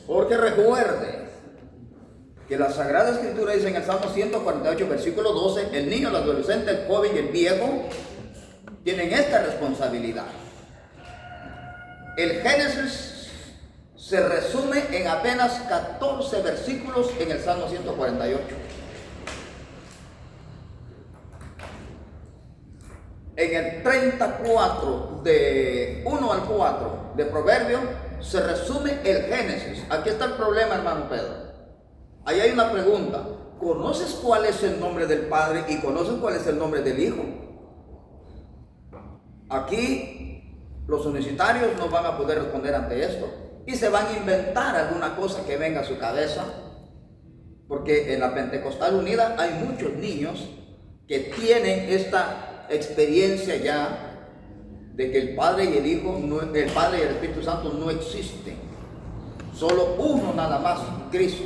Porque recuerde que la Sagrada Escritura dice en el Salmo 148, versículo 12, el niño, el adolescente, el joven y el viejo tienen esta responsabilidad. El Génesis se resume en apenas 14 versículos en el Salmo 148. En el 34, de 1 al 4 de Proverbios, se resume el Génesis. Aquí está el problema, hermano Pedro. Ahí hay una pregunta. ¿Conoces cuál es el nombre del Padre y conoces cuál es el nombre del Hijo? Aquí los universitarios no van a poder responder ante esto y se van a inventar alguna cosa que venga a su cabeza, porque en la Pentecostal Unida hay muchos niños que tienen esta experiencia ya de que el Padre y el Hijo, el Padre y el Espíritu Santo no existen, solo uno nada más, Cristo.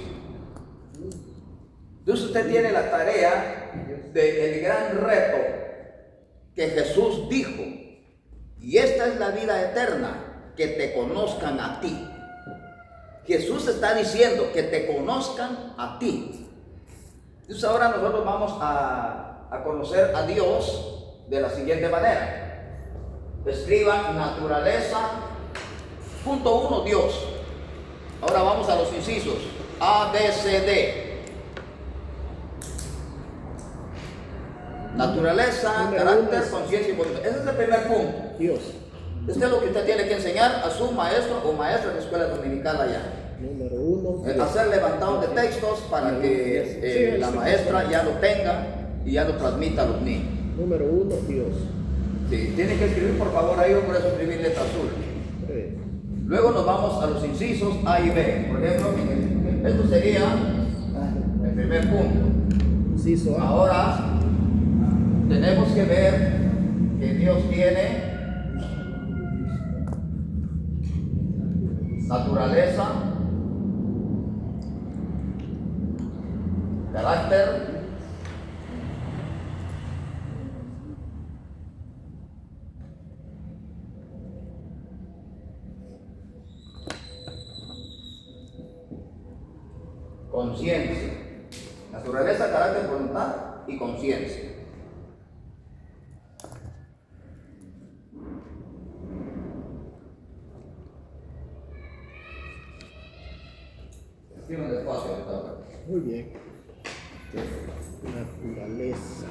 Entonces usted tiene la tarea del gran reto que Jesús dijo, y esta es la vida eterna, que te conozcan a ti. Jesús está diciendo que te conozcan a ti. Entonces ahora nosotros vamos a conocer a Dios de la siguiente manera. Escriban naturaleza. Punto 1, Dios. Ahora vamos a los incisos. A, B, C, D. Naturaleza, carácter, conciencia y voluntad. Ese es el primer punto. Dios. Este es lo que usted tiene que enseñar a su maestro o maestra en la escuela dominical allá. Número 1. Hacer levantados de textos para que la maestra ya lo tenga y ya lo transmita a los niños. Número 1, Dios. Sí, tiene que escribir, por favor, ahí por eso escribir letra azul. Luego nos vamos a los incisos A y B. Por ejemplo, esto sería el primer punto. Inciso A. Ahora tenemos que ver que Dios tiene naturaleza, carácter, conciencia. Naturaleza, carácter, voluntad y conciencia. Escriban despacio, doctor. Muy bien. Naturaleza.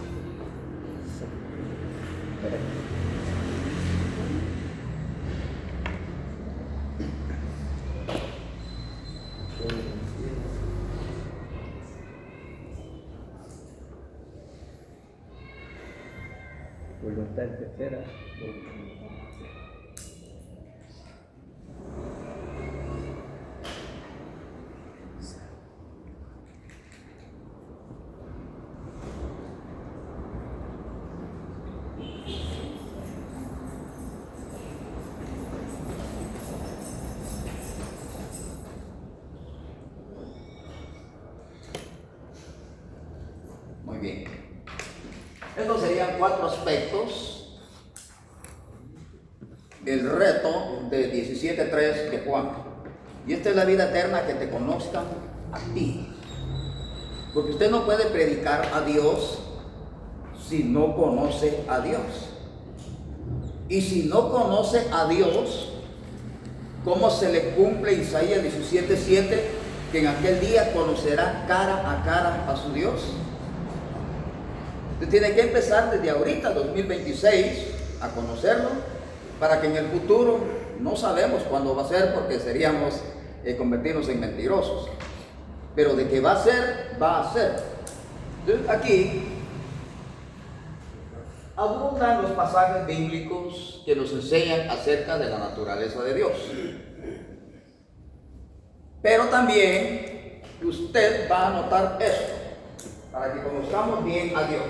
Voluntad tercera. Muy bien. Estos serían 4 aspectos del reto de 17.3 de Juan. Y esta es la vida eterna, que te conozcan a ti. Porque usted no puede predicar a Dios si no conoce a Dios. Y si no conoce a Dios, ¿cómo se le cumple Isaías 17.7? Que en aquel día conocerá cara a cara a su Dios. Usted tiene que empezar desde ahorita, 2026, a conocerlo, para que en el futuro, no sabemos cuándo va a ser, porque seríamos convertirnos en mentirosos, pero de que va a ser, va a ser. Entonces aquí abundan los pasajes bíblicos que nos enseñan acerca de la naturaleza de Dios, pero también usted va a notar esto, para que conozcamos bien a Dios.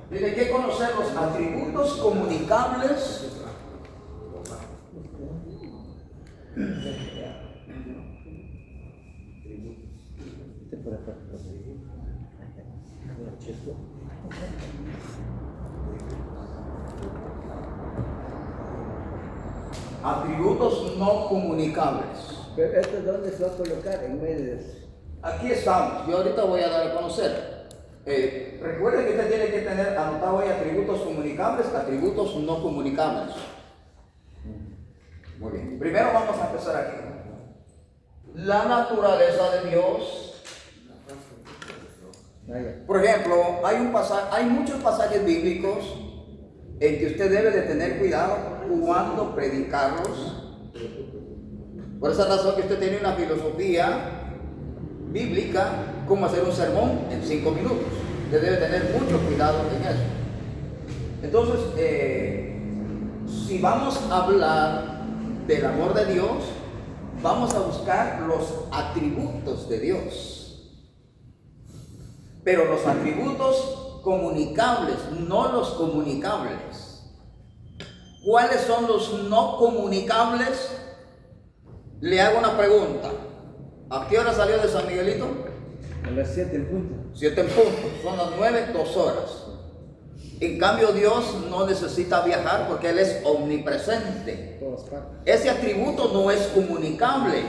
Tiene que conocer los atributos comunicables Atributos no comunicables. Pero esto dónde se va a colocar en medio de eso. Aquí estamos. Yo ahorita voy a dar a conocer. Recuerden que usted tiene que tener anotado ahí atributos comunicables, atributos no comunicables. Muy bien. Primero vamos a empezar aquí. La naturaleza de Dios. Por ejemplo, hay muchos pasajes bíblicos en que usted debe de tener cuidado cuando predicarlos. Por esa razón que usted tiene una filosofía bíblica, cómo hacer un sermón en 5 minutos. Usted debe tener mucho cuidado en eso. Entonces, si vamos a hablar del amor de Dios, vamos a buscar los atributos de Dios. Pero los atributos comunicables, no los comunicables. ¿Cuáles son los no comunicables? Le hago una pregunta. ¿A qué hora salió de San Miguelito? A las 7 en punto. 7 en punto. Son las 9, 2 horas. En cambio, Dios no necesita viajar porque Él es omnipresente. Todas partes. Ese atributo no es comunicable.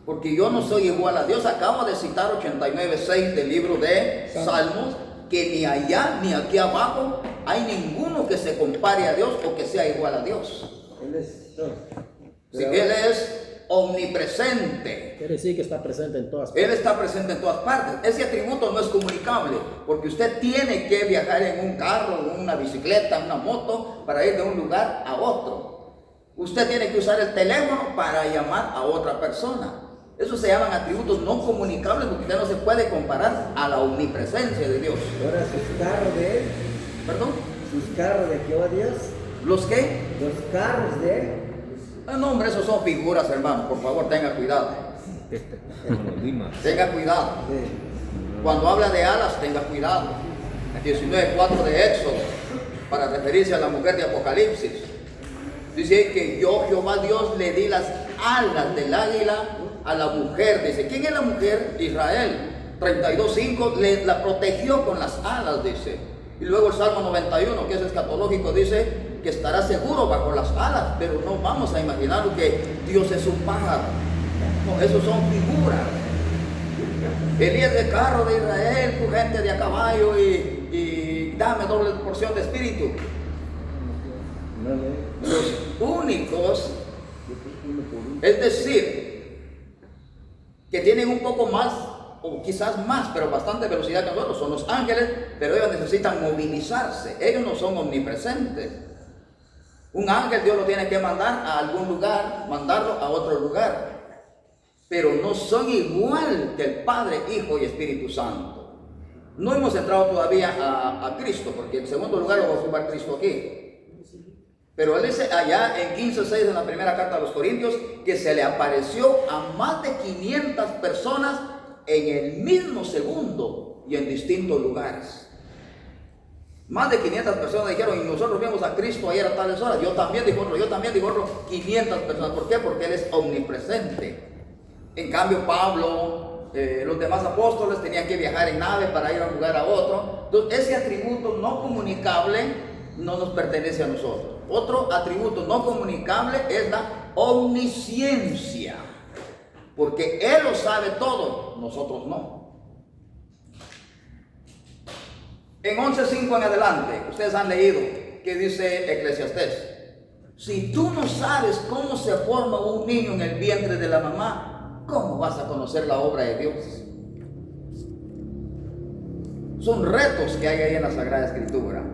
Porque yo no soy igual a Dios. Acabo de citar 89:6 del libro de Salmos, que ni allá ni aquí abajo hay ninguno que se compare a Dios o que sea igual a Dios. Él es todo. Si Él es omnipresente. Quiere decir que está presente en todas partes. Él está presente en todas partes. Ese atributo no es comunicable, porque usted tiene que viajar en un carro, en una bicicleta, en una moto, para ir de un lugar a otro. Usted tiene que usar el teléfono para llamar a otra persona. Eso se llaman atributos no comunicables, porque usted no se puede comparar a la omnipresencia de Dios. Ahora sus carros de él. ¿Perdón? Sus carros de Jehová Dios. ¿Los qué? Los carros de él. No, hombre, esos son figuras, hermano. Por favor, tenga cuidado. Tenga cuidado. Sí. Cuando habla de alas, tenga cuidado. 19:4 de Éxodo, para referirse a la mujer de Apocalipsis. Dice que yo, Jehová Dios, le di las alas del águila a la mujer. Dice, ¿quién es la mujer? Israel. 32:5, la protegió con las alas, dice. Y luego el Salmo 91, que es escatológico, dice que estará seguro bajo las alas. Pero no vamos a imaginar que Dios es un pájaro. No, esos son figuras. Elías de carro de Israel, tu gente de a caballo, y dame doble porción de espíritu. Los únicos, es decir, que tienen un poco más, o quizás más, pero bastante velocidad que nosotros, son los ángeles, pero ellos necesitan movilizarse. Ellos no son omnipresentes. Un ángel Dios lo tiene que mandar a algún lugar, mandarlo a otro lugar. Pero no son igual que el Padre, Hijo y Espíritu Santo. No hemos entrado todavía a Cristo, porque en segundo lugar lo va a ocupar Cristo aquí. Pero él dice allá en 15:6 en la primera carta a los Corintios, que se le apareció a más de 500 personas en el mismo segundo y en distintos lugares. Más de 500 personas dijeron, y nosotros vimos a Cristo ayer a tales horas. Yo también, dijo otro, 500 personas. ¿Por qué? Porque Él es omnipresente. En cambio, Pablo, los demás apóstoles tenían que viajar en nave para ir a un lugar a otro. Entonces, ese atributo no comunicable no nos pertenece a nosotros. Otro atributo no comunicable es la omnisciencia, porque Él lo sabe todo, nosotros no. En 11:5 en adelante, ustedes han leído que dice Eclesiastés: si tú no sabes cómo se forma un niño en el vientre de la mamá, ¿cómo vas a conocer la obra de Dios? Son retos que hay ahí en la Sagrada Escritura.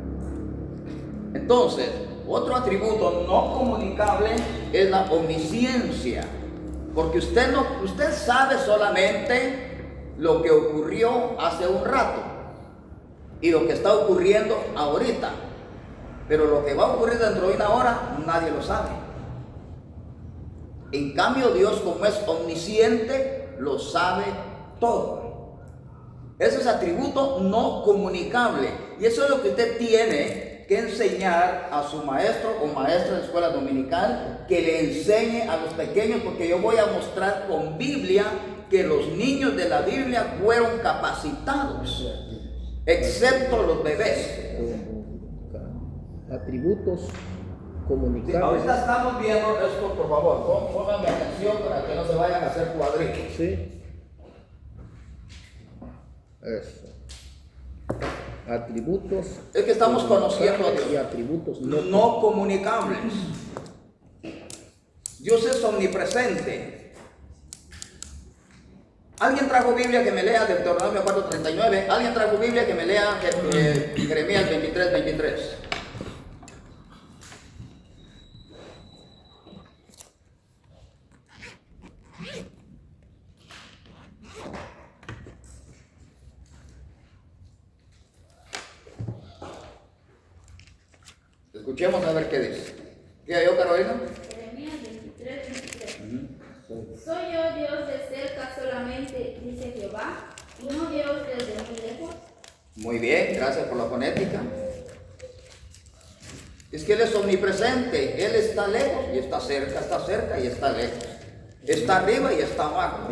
Entonces, otro atributo no comunicable es la omnisciencia, porque usted sabe solamente lo que ocurrió hace un rato y lo que está ocurriendo ahorita, pero lo que va a ocurrir dentro de una hora nadie lo sabe. En cambio, Dios, como es omnisciente, lo sabe todo. Ese es atributo no comunicable, y eso es lo que usted tiene que enseñar a su maestro o maestra de escuela dominical, que le enseñe a los pequeños, porque yo voy a mostrar con Biblia que los niños de la Biblia fueron capacitados excepto los bebés. Atributos Sí, comunicables. ahorita estamos viendo esto, por favor, pónganme atención para que no se vayan a hacer cuadritos. Sí. Eso. Atributos. Es que estamos conociendo a comunicables y Dios. atributos No comunicables. Dios es omnipresente. ¿Alguien trajo Biblia que me lea Deuteronomio 4:39? ¿Alguien trajo Biblia que me lea Jeremías 23:23? Escuchemos a ver qué dice. ¿Qué hay yo, Carolina? Jeremías 23. Soy yo Dios de cerca solamente, dice Jehová, y no Dios desde muy lejos. Muy bien, gracias por la fonética. Es que Él es omnipresente. Él está lejos y está cerca y está lejos. Está arriba y está abajo.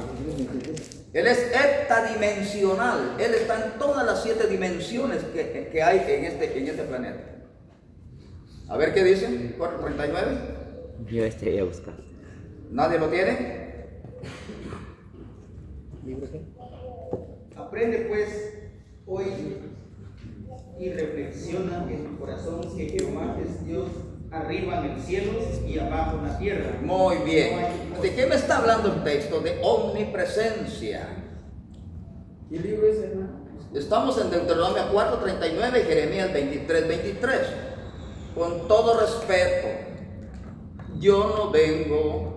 Él es heptadimensional. Él está en todas las 7 dimensiones que hay en este planeta. A ver qué dice, 4:39. Yo estaría buscando. ¿Nadie lo tiene? ¿Libro qué? Aprende pues hoy y reflexiona en tu corazón que Jehová es Dios arriba en el cielo y abajo en la tierra. Muy bien. ¿De qué me está hablando el texto? De omnipresencia. ¿Qué libro es, hermano? Estamos en Deuteronomio 4:39 y Jeremías 23:23. Con todo respeto, yo no vengo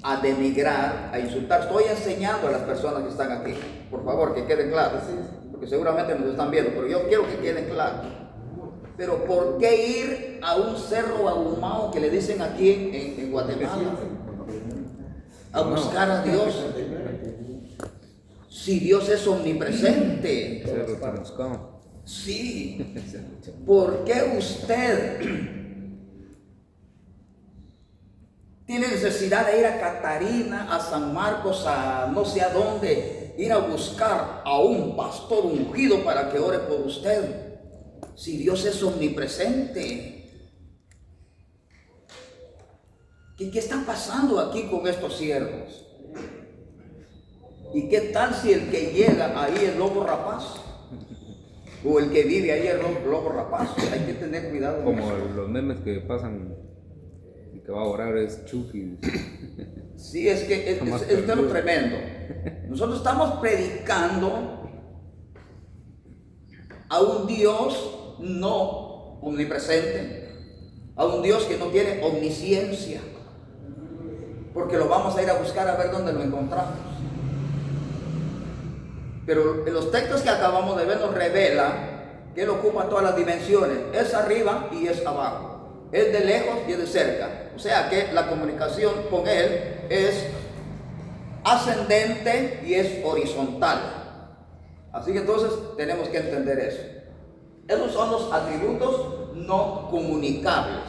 a denigrar, a insultar. Estoy enseñando a las personas que están aquí. Por favor, que queden claros. Porque seguramente nos están viendo, pero yo quiero que queden claros. Pero ¿por qué ir a un cerro ahumado que le dicen aquí en Guatemala a buscar a Dios? Si Dios es omnipresente. Sí. ¿Por qué usted tiene necesidad de ir a Catarina, a San Marcos, a no sé a dónde, ir a buscar a un pastor ungido para que ore por usted? Si Dios es omnipresente. ¿Qué está pasando aquí con estos siervos? ¿Y qué tal si el que llega ahí es lobo rapaz? O el que vive ahí es lobo rapaz. Hay que tener cuidado. Como los memes que pasan y que va a orar es Chucky. Sí, es que es lo tremendo. Nosotros estamos predicando a un Dios no omnipresente, a un Dios que no tiene omnisciencia, porque lo vamos a ir a buscar a ver dónde lo encontramos. Pero en los textos que acabamos de ver nos revela que Él ocupa todas las dimensiones, es arriba y es abajo, es de lejos y es de cerca. O sea que la comunicación con Él es ascendente y es horizontal. Así que entonces tenemos que entender eso. Esos son los atributos no comunicables.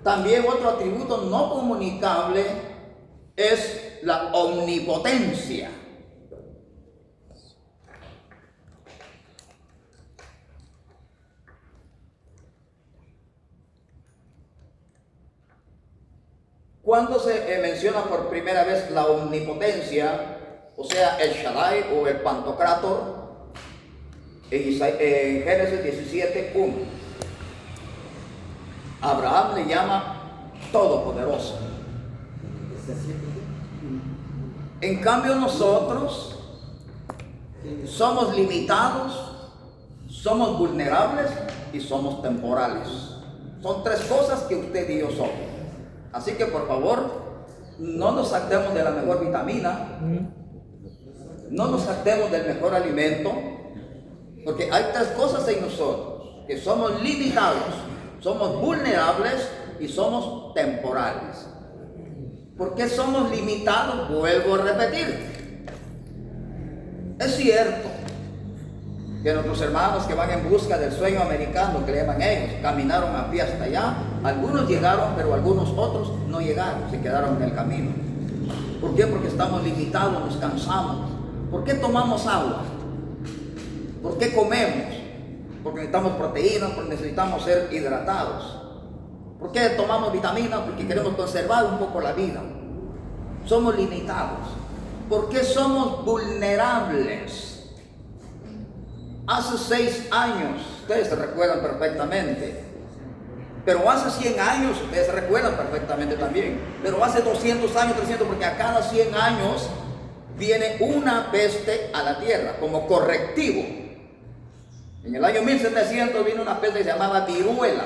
También otro atributo no comunicable es la omnipotencia. ¿Cuándo se menciona por primera vez la omnipotencia? O sea, el Shaddai o el Pantocrátor en Génesis 17:1. Abraham le llama todopoderoso. En cambio nosotros somos limitados, somos vulnerables y somos temporales. Son 3 cosas que usted y yo somos. Así que por favor, no nos saltemos de la mejor vitamina, no nos saltemos del mejor alimento, porque hay 3 cosas en nosotros, que somos limitados, somos vulnerables y somos temporales. ¿Por qué somos limitados? Vuelvo a repetir. Es cierto que nuestros hermanos que van en busca del sueño americano, que le llaman ellos, caminaron a pie hasta allá. Algunos llegaron, pero algunos otros no llegaron, se quedaron en el camino. ¿Por qué? Porque estamos limitados, nos cansamos. ¿Por qué tomamos agua? ¿Por qué comemos? Porque necesitamos proteínas, porque necesitamos ser hidratados. ¿Por qué tomamos vitaminas? Porque queremos conservar un poco la vida. Somos limitados. ¿Por qué somos vulnerables? Hace 6 años, ustedes se recuerdan perfectamente. Pero hace 100 años, ustedes se recuerdan perfectamente también. Pero hace 200 años, 300, porque a cada 100 años viene una peste a la tierra como correctivo. En el año 1700 vino una peste que se llamaba viruela.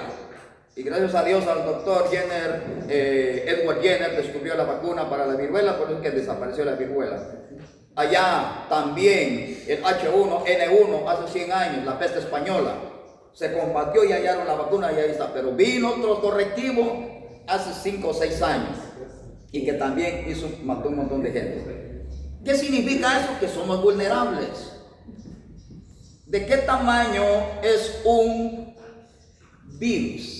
Y gracias a Dios al doctor Edward Jenner descubrió la vacuna para la viruela, por eso es que desapareció la viruela. Allá también el H1N1 hace 100 años, la peste española, se combatió y hallaron la vacuna y ahí está. Pero vino otro correctivo hace 5 o 6 años y que también mató un montón de gente. ¿Qué significa eso? Que somos vulnerables. ¿De qué tamaño es un virus?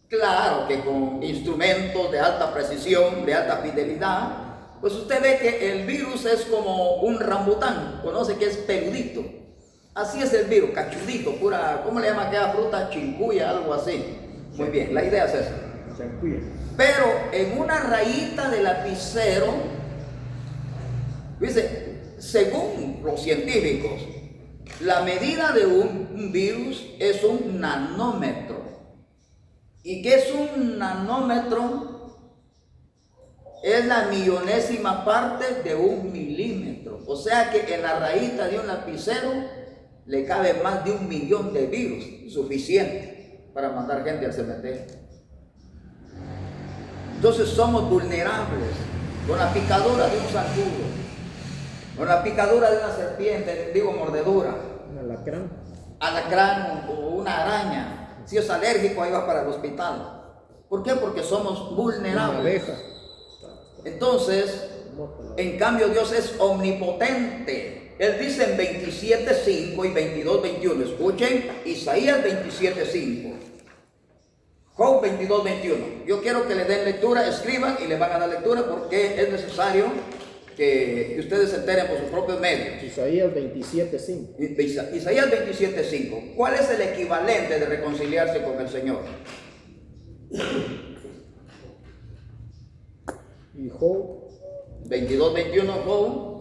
Claro que con instrumentos de alta precisión, de alta fidelidad, pues usted ve que el virus es como un rambután, conoce que es peludito. Así es el virus, cachudito, pura, ¿cómo le llaman aquella fruta? Chincuya, algo así. Muy bien, la idea es esa. Pero en una rayita de lapicero, dice, según los científicos, la medida de un virus es un nanómetro. ¿Y qué es un nanómetro? Es la millonésima parte de un milímetro. O sea que en la rayita de un lapicero le cabe más de 1 millón de virus, suficiente para mandar gente al cementerio. Entonces somos vulnerables con la picadura de un zancudo, con la picadura de una serpiente, digo mordedura, alacrán o una araña. Si es alérgico, ahí va para el hospital. ¿Por qué? Porque somos vulnerables. Entonces, en cambio, Dios es omnipotente. Él dice en 27:5 y 22:21. Escuchen, Isaías 27:5. Job 22:21. Yo quiero que le den lectura, escriban y le van a dar lectura porque es necesario que ustedes se enteren por sus propios medios. Isaías 27:5. Isaías 27:5. ¿Cuál es el equivalente de reconciliarse con el Señor? Y Job 22:21, Job.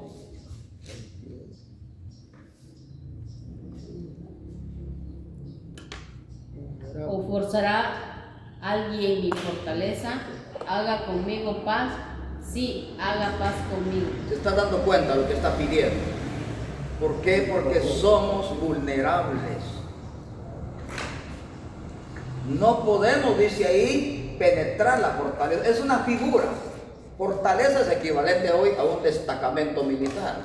¿O forzará alguien mi fortaleza? Haga conmigo paz. Sí, haga paz conmigo. Se está dando cuenta de lo que está pidiendo. ¿Por qué? Porque somos vulnerables. No podemos, dice ahí, penetrar la fortaleza. Es una figura. Fortaleza es equivalente hoy a un destacamento militar.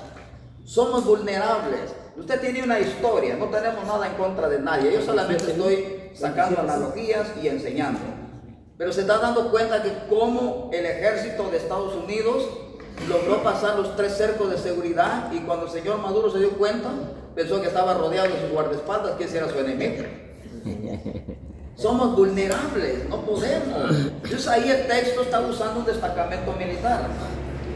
Somos vulnerables. Usted tiene una historia, no tenemos nada en contra de nadie. Yo solamente estoy sacando analogías y enseñando. Pero se está dando cuenta que como el ejército de Estados Unidos logró pasar los 3 cercos de seguridad y cuando el señor Maduro se dio cuenta, pensó que estaba rodeado de sus guardaespaldas, que ese era su enemigo. Somos vulnerables, no podemos. Entonces ahí el texto está usando un destacamento militar.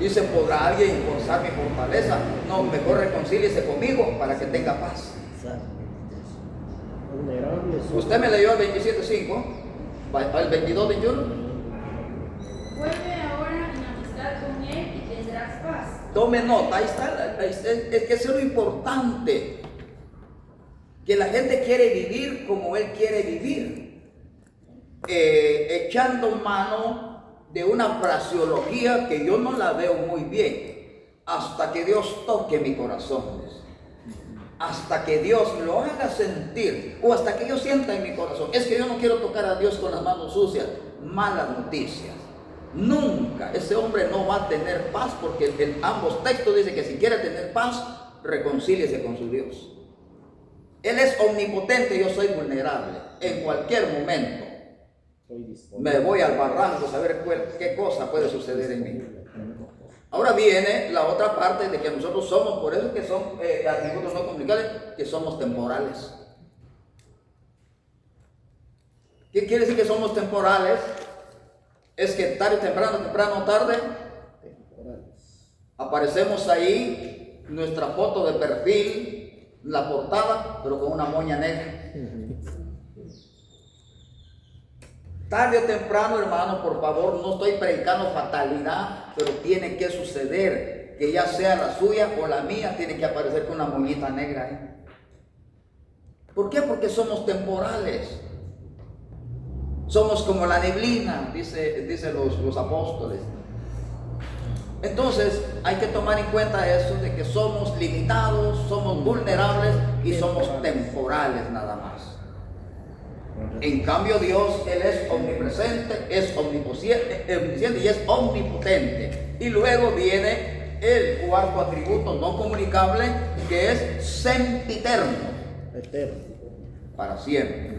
Dice, ¿podrá alguien forzar mi fortaleza? No, mejor reconcíliese conmigo para que tenga paz. Usted me leyó el 27:5, el 22:21. Vuelve ahora en amistad con él y tendrás paz. Tome nota, ahí está, es que eso es lo importante. Que la gente quiere vivir como él quiere vivir. Echando mano de una fraseología que yo no la veo muy bien. Hasta que Dios toque mi corazón. Hasta que Dios lo haga sentir. O hasta que yo sienta en mi corazón. Es que yo no quiero tocar a Dios con las manos sucias. Malas noticias. Nunca. Ese hombre no va a tener paz porque en ambos textos dice que si quiere tener paz, reconcíliese con su Dios. Él es omnipotente, yo soy vulnerable. En cualquier momento me voy al barranco a saber qué cosa puede suceder en mí. Ahora viene la otra parte de que nosotros somos, por eso que son atributos no comunicables, que somos temporales. ¿Qué quiere decir que somos temporales? Es que tarde, temprano, tarde, aparecemos ahí, nuestra foto de perfil, la portada, pero con una moña negra. Tarde o temprano, hermano, por favor, no estoy predicando fatalidad, pero tiene que suceder, que ya sea la suya o la mía, tiene que aparecer con una moñita negra ahí. ¿Por qué? Porque somos temporales. Somos como la neblina, dicen los apóstoles. Entonces hay que tomar en cuenta eso de que somos limitados, somos vulnerables y somos temporales nada más. En cambio Dios, Él es omnipresente, es omnisciente y es omnipotente. Y luego viene el cuarto atributo no comunicable, que es sempiterno, Eterno. para siempre.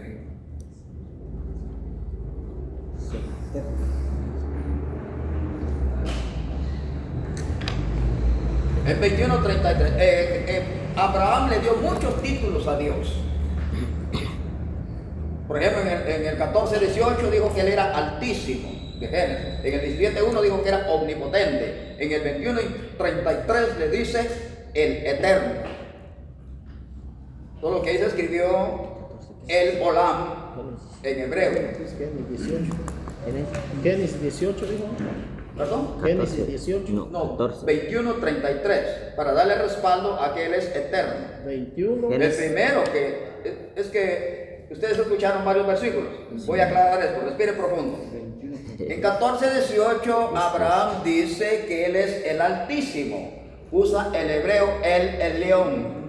En 21:33, Abraham le dio muchos títulos a Dios. Por ejemplo, en el 14:18 dijo que Él era altísimo, de Génesis. En el 17:1 dijo que era omnipotente. En el 21:33 le dice el eterno. Todo lo que ahí se escribió el Olam en hebreo. Génesis 18. Génesis 18 dijo. ¿Perdón? Génesis 18. No, 14. 21:33, para darle respaldo a que Él es eterno. 21. El primero que es que ustedes escucharon varios versículos. Voy a aclarar esto, respire profundo. En 14:18 Abraham dice que Él es el Altísimo. Usa el hebreo el león.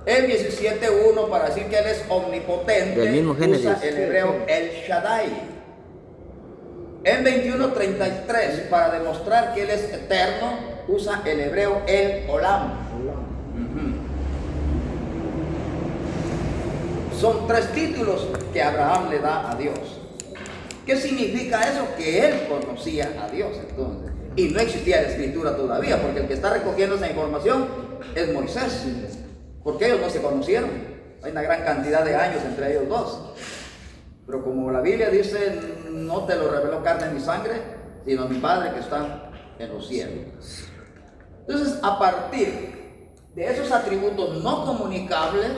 En 17:1 para decir que Él es omnipotente, Del mismo Génesis. usa el hebreo el Shaddai. En 21:33 para demostrar que Él es eterno, usa el hebreo el Olam. Son 3 títulos que Abraham le da a Dios. ¿Qué significa eso? Que él conocía a Dios entonces. Y no existía la escritura todavía, porque el que está recogiendo esa información es Moisés. Porque ellos no se conocieron. Hay una gran cantidad de años entre ellos dos. Pero como la Biblia dice, no te lo reveló carne ni sangre, sino mi Padre que está en los cielos. Entonces, a partir de esos atributos no comunicables,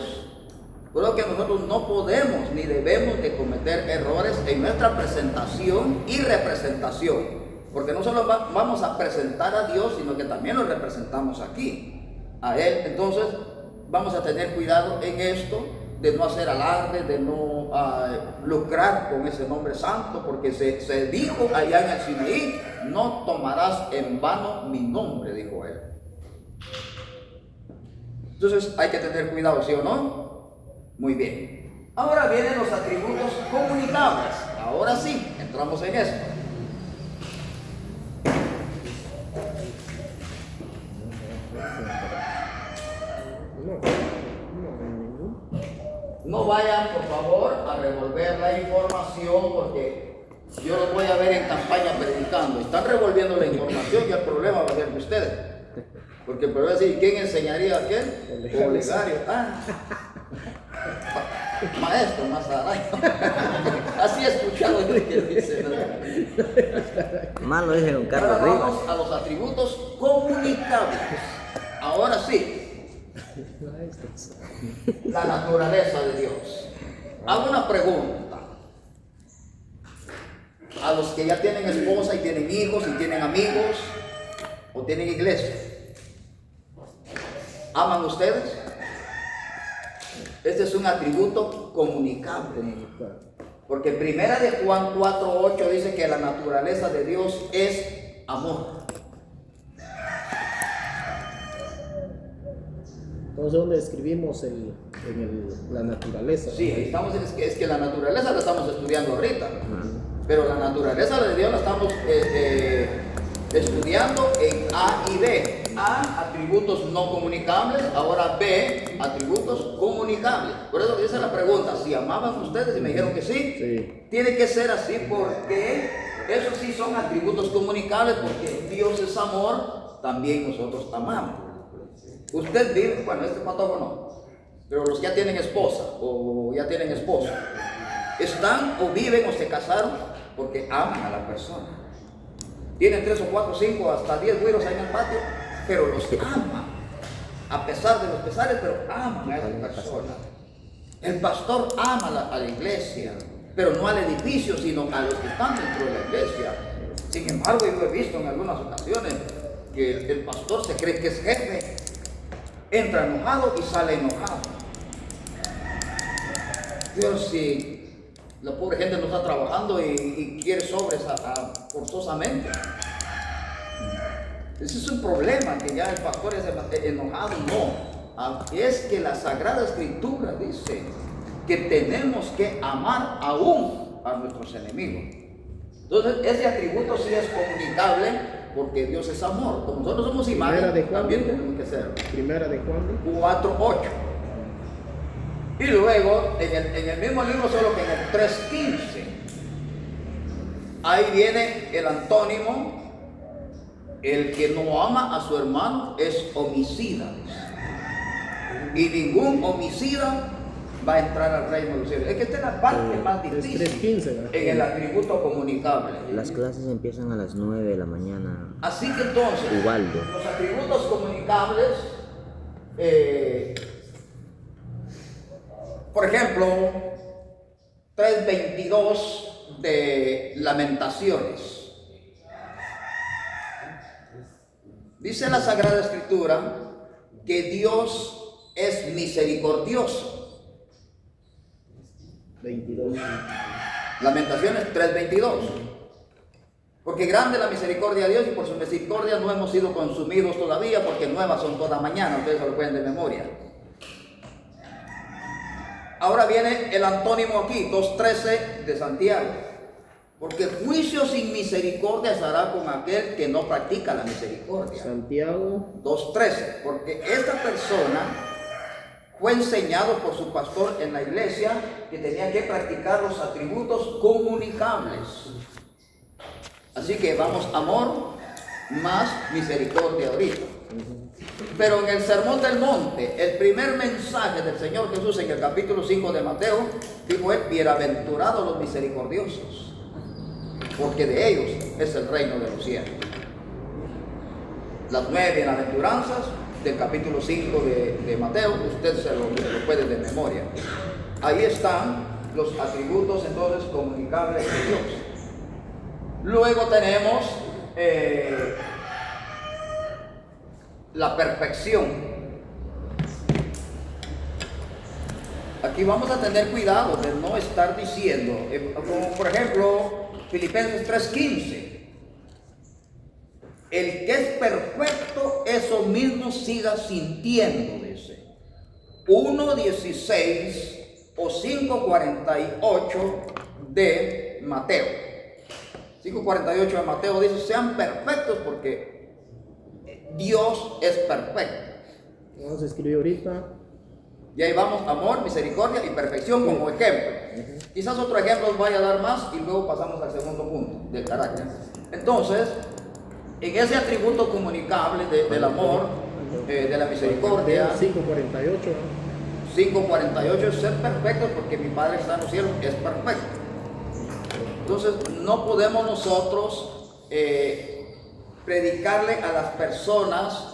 creo que nosotros no podemos ni debemos de cometer errores en nuestra presentación y representación, porque no solo vamos a presentar a Dios, sino que también lo representamos aquí, a Él. Entonces vamos a tener cuidado en esto, de no hacer alarde, de no lucrar con ese nombre santo, porque se dijo allá en el Sinaí, no tomarás en vano mi nombre, dijo Él. Entonces hay que tener cuidado, ¿sí o no? Muy bien. Ahora vienen los atributos comunicables. Ahora sí, entramos en esto. No vayan, por favor, a revolver la información, porque yo los voy a ver en campaña predicando. Están revolviendo la información y el problema va a ser de ustedes. Porque el problema es decir, ¿quién enseñaría a quién? Olegario. Maestro Mazarayo. Así he escuchado yo que dice, ¿no? Malo es en un carro Ahora arriba. vamos a los atributos comunicables. Ahora sí, la naturaleza de Dios. Hago una pregunta. A los que ya tienen esposa y tienen hijos y tienen amigos o tienen iglesia, ¿aman ustedes? Este es un atributo comunicable. Porque primera de Juan 4:8 dice que la naturaleza de Dios es amor. Entonces, ¿dónde escribimos la naturaleza? Sí, estamos, es que la naturaleza la estamos estudiando ahorita. Pero la naturaleza de Dios la estamos estudiando en A y B. A, atributos no comunicables. Ahora B, atributos comunicables. Por eso dice la pregunta, si amaban ustedes y me dijeron que sí, Sí. tiene que ser así, porque esos sí son atributos comunicables, porque Dios es amor, también nosotros amamos. Usted vive, bueno, este patojo no, pero los que ya tienen esposa o ya tienen esposo, están o viven o se casaron porque aman a la persona. Tienen 3 o 4, 5, hasta 10 güiros ahí en el patio, pero los aman. a pesar de los pesares, pero aman a esa persona. El pastor ama a la iglesia, pero no al edificio, sino a los que están dentro de la iglesia. Sin embargo, yo he visto en algunas ocasiones que el pastor se cree que es jefe, entra enojado y sale enojado. Pero si la pobre gente no está trabajando y quiere sobres forzosamente, ese es un problema, que ya el pastor es enojado. No, es que la Sagrada Escritura dice que tenemos que amar aún a nuestros enemigos. Entonces, ese atributo sí es comunicable porque Dios es amor. Como nosotros somos imagen, también tenemos que ser. Primera de Juan 4:8. Y luego, en el mismo libro, solo que en el 3:15, ahí viene el antónimo: el que no ama a su hermano es homicida. Y ningún homicida va a entrar al reino de los cielos. Es que esta es la parte más difícil 3:15, en el atributo comunicable. Las clases empiezan a las 9 de la mañana. Así que entonces, Ubaldo. los atributos comunicables, por ejemplo, 3:22 de Lamentaciones. Dice la Sagrada Escritura que Dios es misericordioso. 22. Lamentaciones 3:22. Porque grande la misericordia de Dios y por su misericordia no hemos sido consumidos todavía, porque nuevas son toda mañana. Ustedes se lo pueden de memoria. Ahora viene el antónimo aquí, 2:13 de Santiago. Porque juicio sin misericordia se hará con aquel que no practica la misericordia. Santiago 2:13. Porque esta persona fue enseñado por su pastor en la iglesia que tenía que practicar los atributos comunicables. Así que vamos, amor más misericordia ahorita. Pero en el Sermón del Monte, el primer mensaje del Señor Jesús en el capítulo 5 de Mateo, dijo él: bienaventurados los misericordiosos, porque de ellos es el reino de los cielos. Las 9 bienaventuranzas del capítulo 5 de Mateo, usted se lo puede de memoria. Ahí están los atributos entonces comunicables de Dios. Luego tenemos la perfección. Aquí vamos a tener cuidado de no estar diciendo, como por ejemplo Filipenses 3:15, el que es perfecto, eso mismo siga sintiendo, dice. 1:16 o 5:48 de Mateo. 5:48 de Mateo dice: sean perfectos porque Dios es perfecto. vamos a escribir ahorita. Y ahí vamos, amor, misericordia y perfección como ejemplo. Quizás otro ejemplo os vaya a dar más y luego pasamos al segundo punto del carácter. Entonces, en ese atributo comunicable del amor, de la misericordia, 5:48. 5:48 es ser perfecto porque mi Padre está en los cielos, es perfecto. Entonces no podemos nosotros predicarle a las personas.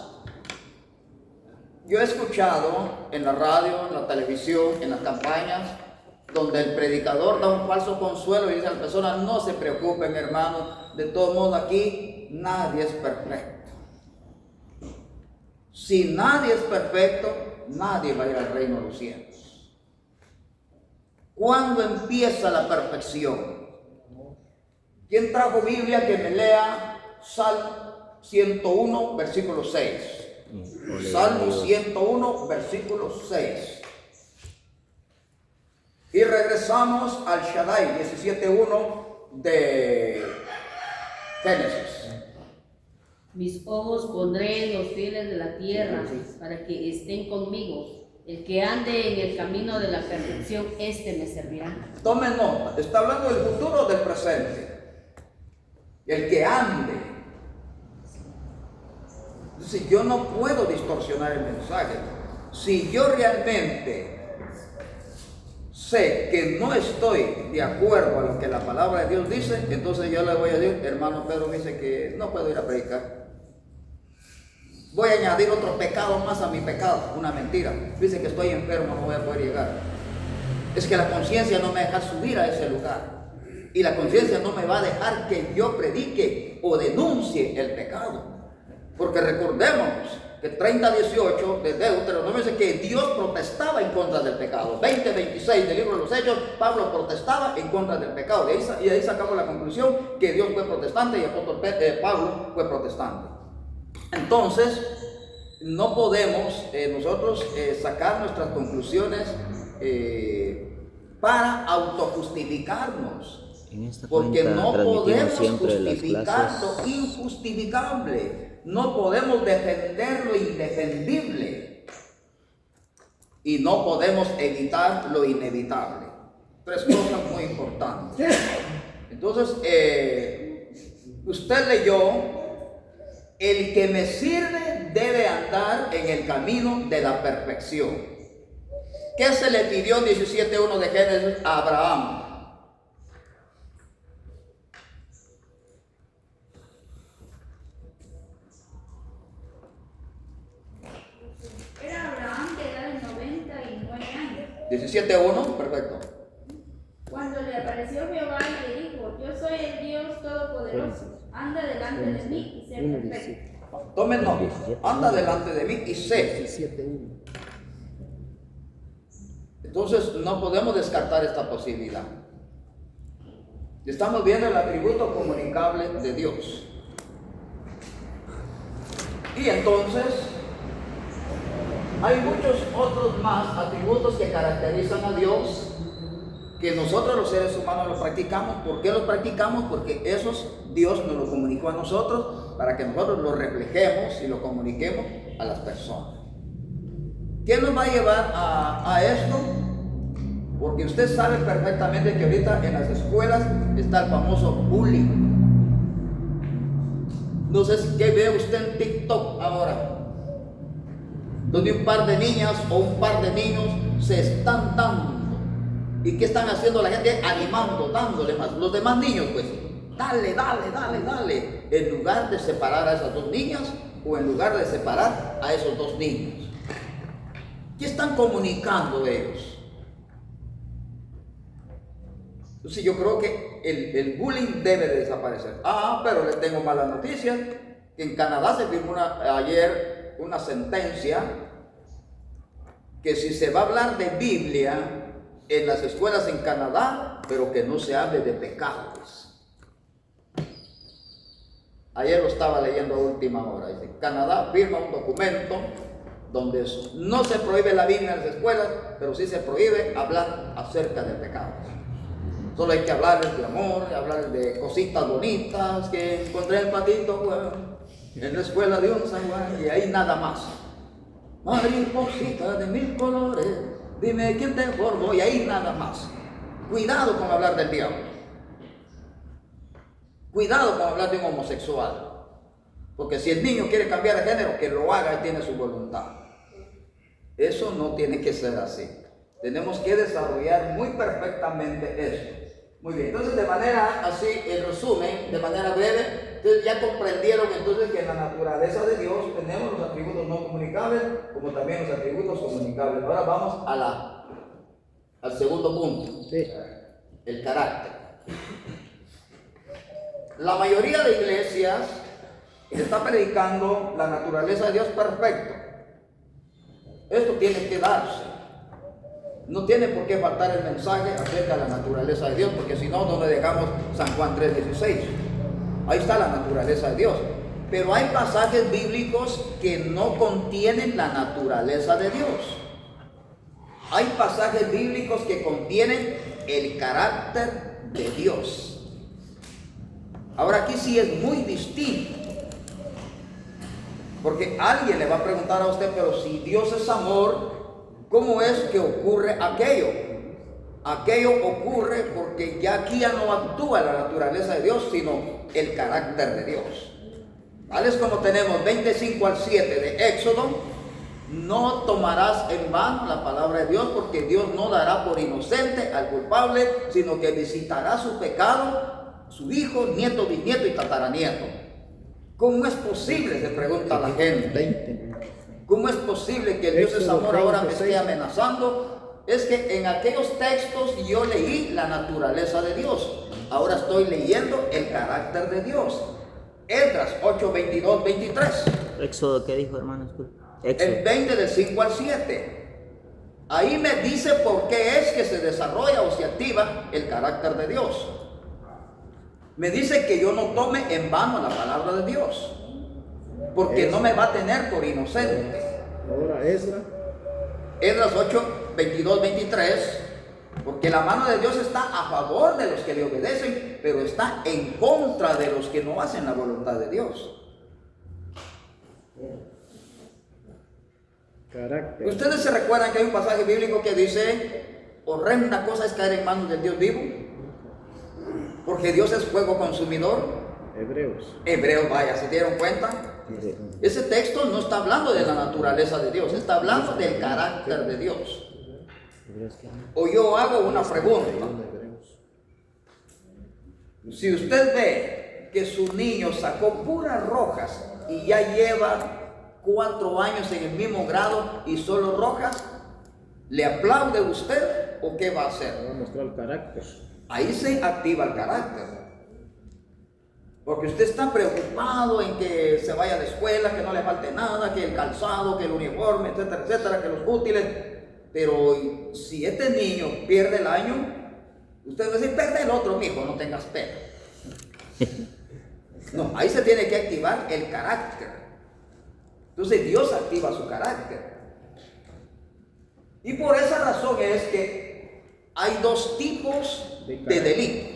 Yo he escuchado en la radio, en la televisión, en las campañas, donde el predicador da un falso consuelo y dice a las personas: no se preocupen, hermanos, de todos modos aquí nadie es perfecto. Si nadie es perfecto, nadie va a ir al reino de los cielos. ¿Cuándo empieza la perfección? ¿Quién trajo Biblia que me lea Salmo 101, versículo 6? Salmo 101, versículo 6. Y regresamos al Shaddai 17:1 de Génesis. Mis ojos pondré en los fieles de la tierra para que estén conmigo. El que ande en el camino de la perfección, este me servirá. Tomen nota, está hablando del futuro o del presente. El que ande. Entonces yo no puedo distorsionar el mensaje. Si yo realmente sé que no estoy de acuerdo a lo que la palabra de Dios dice, entonces yo le voy a decir: hermano Pedro dice que no puedo ir a predicar. voy a añadir otro pecado más a mi pecado, una mentira. Dice que estoy enfermo, no voy a poder llegar. Es que la conciencia no me deja subir a ese lugar. Y la conciencia no me va a dejar que yo predique o denuncie el pecado. Porque recordemos que 30:18 de Deuteronomio dice que Dios protestaba en contra del pecado. 20:26 del libro de los Hechos, Pablo protestaba en contra del pecado. Y de ahí sacamos la conclusión que Dios fue protestante y el apóstol Pablo fue protestante. Entonces, no podemos nosotros sacar nuestras conclusiones para autojustificarnos. En esta Porque cuenta no transmitimos podemos siempre las justificar clases. lo injustificable. No podemos defender lo indefendible. Y no podemos evitar lo inevitable. 3 cosas muy importantes. Entonces, usted leyó, el que me sirve debe andar en el camino de la perfección. ¿Qué se le pidió en 17:1 de Génesis a Abraham? Era Abraham de edad de 99 años. 17:1, perfecto. Cuando le apareció Jehová y le dijo, yo soy el Dios Todopoderoso, anda delante de mí y sé perfecto. Tomen nota, anda delante de mí y sé. 17:1. Entonces no podemos descartar esta posibilidad. Estamos viendo el atributo comunicable de Dios. Y entonces hay muchos otros más atributos que caracterizan a Dios, que nosotros los seres humanos los practicamos. ¿Por qué los practicamos? Porque esos Dios nos lo comunicó a nosotros para que nosotros lo reflejemos y lo comuniquemos a las personas. ¿Qué nos va a llevar a esto? Porque usted sabe perfectamente que ahorita en las escuelas está el famoso bullying. No sé qué ve usted en TikTok ahora, donde un par de niñas o un par de niños se están dando. ¿Y qué están haciendo la gente? Animando, dándole más. Los demás niños, pues, dale, dale, dale, dale. En lugar de separar a esas 2 niñas o en lugar de separar a esos 2 niños. ¿Qué están comunicando ellos? Entonces yo creo que el bullying debe de desaparecer. Pero le tengo malas noticias. Que en Canadá se firmó ayer una sentencia que si se va a hablar de Biblia en las escuelas en Canadá, pero que no se hable de pecados. Ayer lo estaba leyendo a última hora. Dice, Canadá firma un documento donde no se prohíbe la Biblia en las escuelas, pero sí se prohíbe hablar acerca de pecados. Solo hay que hablarles de amor, hablarles de cositas bonitas, que encontré el patito Juan en la escuela de un San Juan, y ahí nada más. Mariposita de 1000 colores, dime quién te formó, y ahí nada más. Cuidado con hablar del diablo. Cuidado con hablar de un homosexual. Porque si el niño quiere cambiar de género, que lo haga y tiene su voluntad. Eso no tiene que ser así. Tenemos que desarrollar muy perfectamente eso. Muy bien, entonces de manera así, en resumen, de manera breve, ustedes ya comprendieron entonces que en la naturaleza de Dios tenemos los atributos no comunicables como también los atributos comunicables. Ahora vamos al segundo punto, Sí. el carácter. La mayoría de iglesias está predicando la naturaleza de Dios perfecto. Esto tiene que darse. No tiene por qué faltar el mensaje acerca de la naturaleza de Dios, porque si no, no le dejamos San Juan 3:16. Ahí está la naturaleza de Dios. Pero hay pasajes bíblicos que no contienen la naturaleza de Dios. Hay pasajes bíblicos que contienen el carácter de Dios. Ahora aquí sí es muy distinto. Porque alguien le va a preguntar a usted, pero si Dios es amor, ¿cómo es que ocurre aquello? Aquello ocurre porque ya aquí ya no actúa la naturaleza de Dios, sino el carácter de Dios. Tal es como tenemos 25 al 7 de Éxodo, no tomarás en vano la palabra de Dios, porque Dios no dará por inocente al culpable, sino que visitará su pecado, su hijo, nieto, bisnieto y tataranieto. ¿Cómo es posible? Se pregunta la gente. 20. ¿Cómo es posible que el Dios es Éxodo amor ahora me 26. esté amenazando? Es que en aquellos textos yo leí la naturaleza de Dios. Ahora estoy leyendo el carácter de Dios. Esdras 8, 22, 23. Éxodo, ¿qué dijo, hermano? Éxodo. El 20 del 5 al 7. Ahí me dice por qué es que se desarrolla o se activa el carácter de Dios. Me dice que yo no tome en vano la palabra de Dios, porque no me va a tener por inocente. Ahora Esdras. Esdras 8, 22, 23. Porque la mano de Dios está a favor de los que le obedecen, pero está en contra de los que no hacen la voluntad de Dios. Carácter. Ustedes se recuerdan que hay un pasaje bíblico que dice: horrenda cosa es caer en manos del Dios vivo, porque Dios es fuego consumidor. Hebreos. Hebreos, vaya, ¿se dieron cuenta? Ese texto no está hablando de la naturaleza de Dios, está hablando del carácter de Dios. O yo hago una pregunta: si usted ve que su niño sacó puras rojas y ya lleva 4 años en el mismo grado y solo rojas, ¿le aplaude usted o qué va a hacer? Va a mostrar el carácter. Ahí se activa el carácter. Porque usted está preocupado en que se vaya a la escuela, que no le falte nada, que el calzado, que el uniforme, etcétera, etcétera, que los útiles. Pero si este niño pierde el año, usted va a decir: pierde el otro, mijo, no tengas pena. No, ahí se tiene que activar el carácter. Entonces Dios activa su carácter. Y por esa razón es que hay 2 tipos de delitos.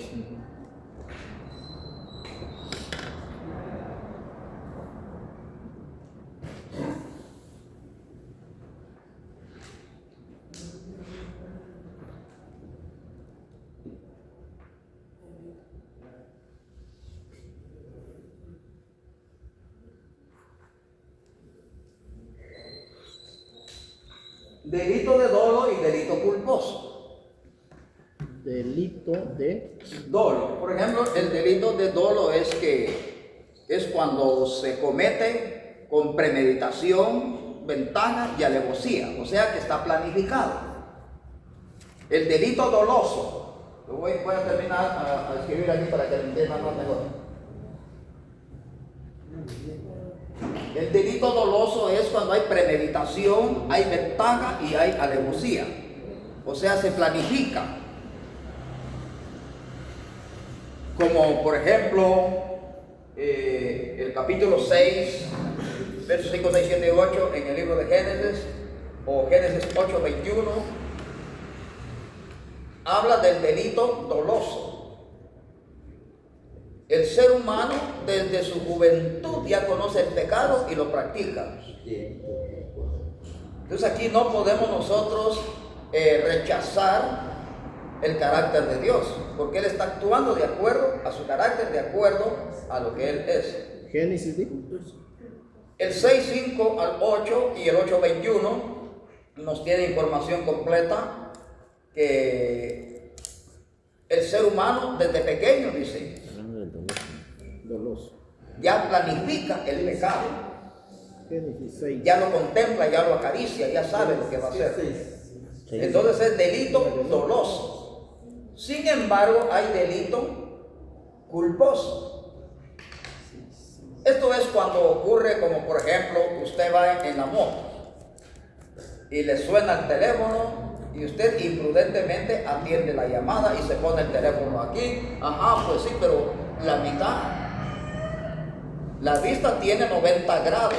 Delito de dolo y delito culposo. Delito de Dolo. Por ejemplo, el delito de dolo es cuando se comete con premeditación, ventaja y alevosía, o sea que está planificado. El delito doloso, lo voy a terminar a escribir aquí para que lo entiendan más mejor. El delito doloso es cuando hay premeditación, hay ventaja y hay alevosía. O sea, se planifica. Como por ejemplo, el capítulo 6, versos 5, 6, 7 y 8 en el libro de Génesis, o Génesis 8, 21, habla del delito doloso. El ser humano desde su juventud ya conoce el pecado y lo practica. Entonces aquí no podemos nosotros rechazar el carácter de Dios, porque Él está actuando de acuerdo a su carácter, de acuerdo a lo que Él es. Génesis dijo. El 6.5 al 8 y el 8.21 nos tiene información completa que el ser humano desde pequeño, dice, Doloso. ya planifica el pecado, Génesis 6. ya lo contempla, ya lo acaricia, ya sabe lo que va a hacer. Entonces es delito doloso. Sin embargo, hay delito culposo. Esto es cuando ocurre, como por ejemplo, usted va en la moto y le suena el teléfono y usted imprudentemente atiende la llamada y se pone el teléfono aquí. Ajá, pues sí, pero la mitad. La vista tiene 90 grados.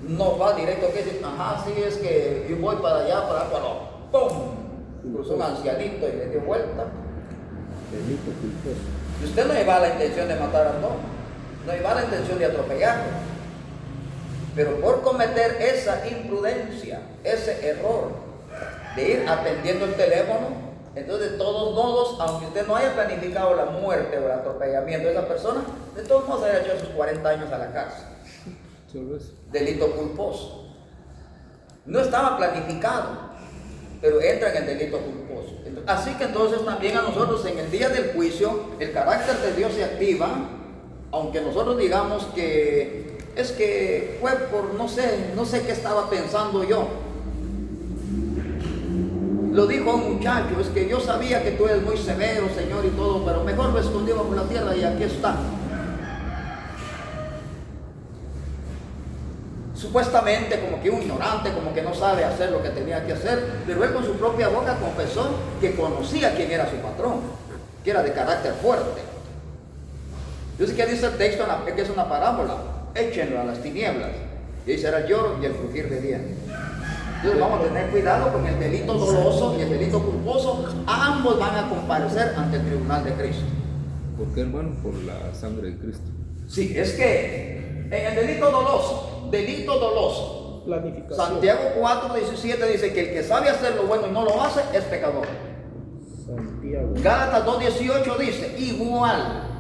No va directo que dice: ajá, sí, es que yo voy para allá, no. ¡Pum! Cruzó un ancianito y le dio vuelta. Delito culposo. Y usted no lleva la intención de matar a todos, no lleva la intención de atropellarlo. Pero por cometer esa imprudencia, ese error de ir atendiendo el teléfono, entonces de todos modos, aunque usted no haya planificado la muerte o el atropellamiento de esa persona, de todos modos haya hecho sus 40 años a la cárcel. Delito culposo. No estaba planificado, pero entra en el delito culposo. Así que entonces también a nosotros en el día del juicio el carácter de Dios se activa, aunque nosotros digamos que es que fue por no sé qué estaba pensando yo. Lo dijo un muchacho, es que yo sabía que tú eres muy severo, Señor, y todo, pero mejor lo escondí bajo la tierra y aquí está. Supuestamente como que un ignorante, como que no sabe hacer lo que tenía que hacer, pero él con su propia boca confesó que conocía quién era su patrón, que era de carácter fuerte. Yo sé que dice el texto que es una parábola, échenlo a las tinieblas, y ahí será el lloro y el crujir de dientes. Entonces vamos a tener cuidado con el delito doloso y el delito culposo, ambos van a comparecer ante el tribunal de Cristo. ¿Por qué, hermano? Por la sangre de Cristo. Sí, es que en el delito doloso, Planificación. Santiago 4:17 dice que el que sabe hacer lo bueno y no lo hace es pecador. Santiago. Gálatas 2:18 dice, igual,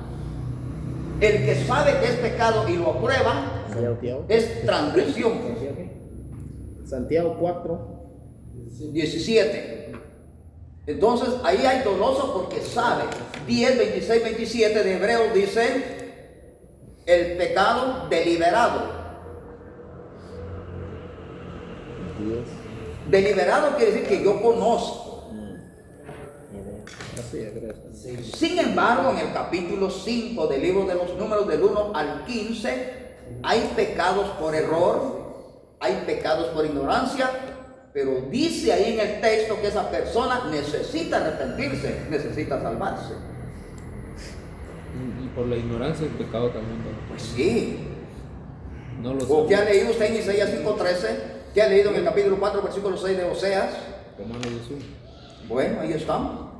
el que sabe que es pecado y lo aprueba Santiago. es transgresión. Santiago 4. 17. Entonces ahí hay doloso porque sabe. 10, 26, 27 de Hebreos dice el pecado deliberado. Deliberado quiere decir que yo conozco. Así es. Sin embargo, en el capítulo 5 del libro de los Números, del 1 al 15, hay pecados por error, hay pecados por ignorancia, pero dice ahí en el texto que esa persona necesita arrepentirse, necesita salvarse. Y por la ignorancia el pecado también. ¿No? Pues sí. No lo ¿O qué ha sabe. leído usted en Isaías 5:13? ¿Qué ha leído en el capítulo 4, versículo 6 de Oseas? Romanos 11. Bueno, ahí estamos.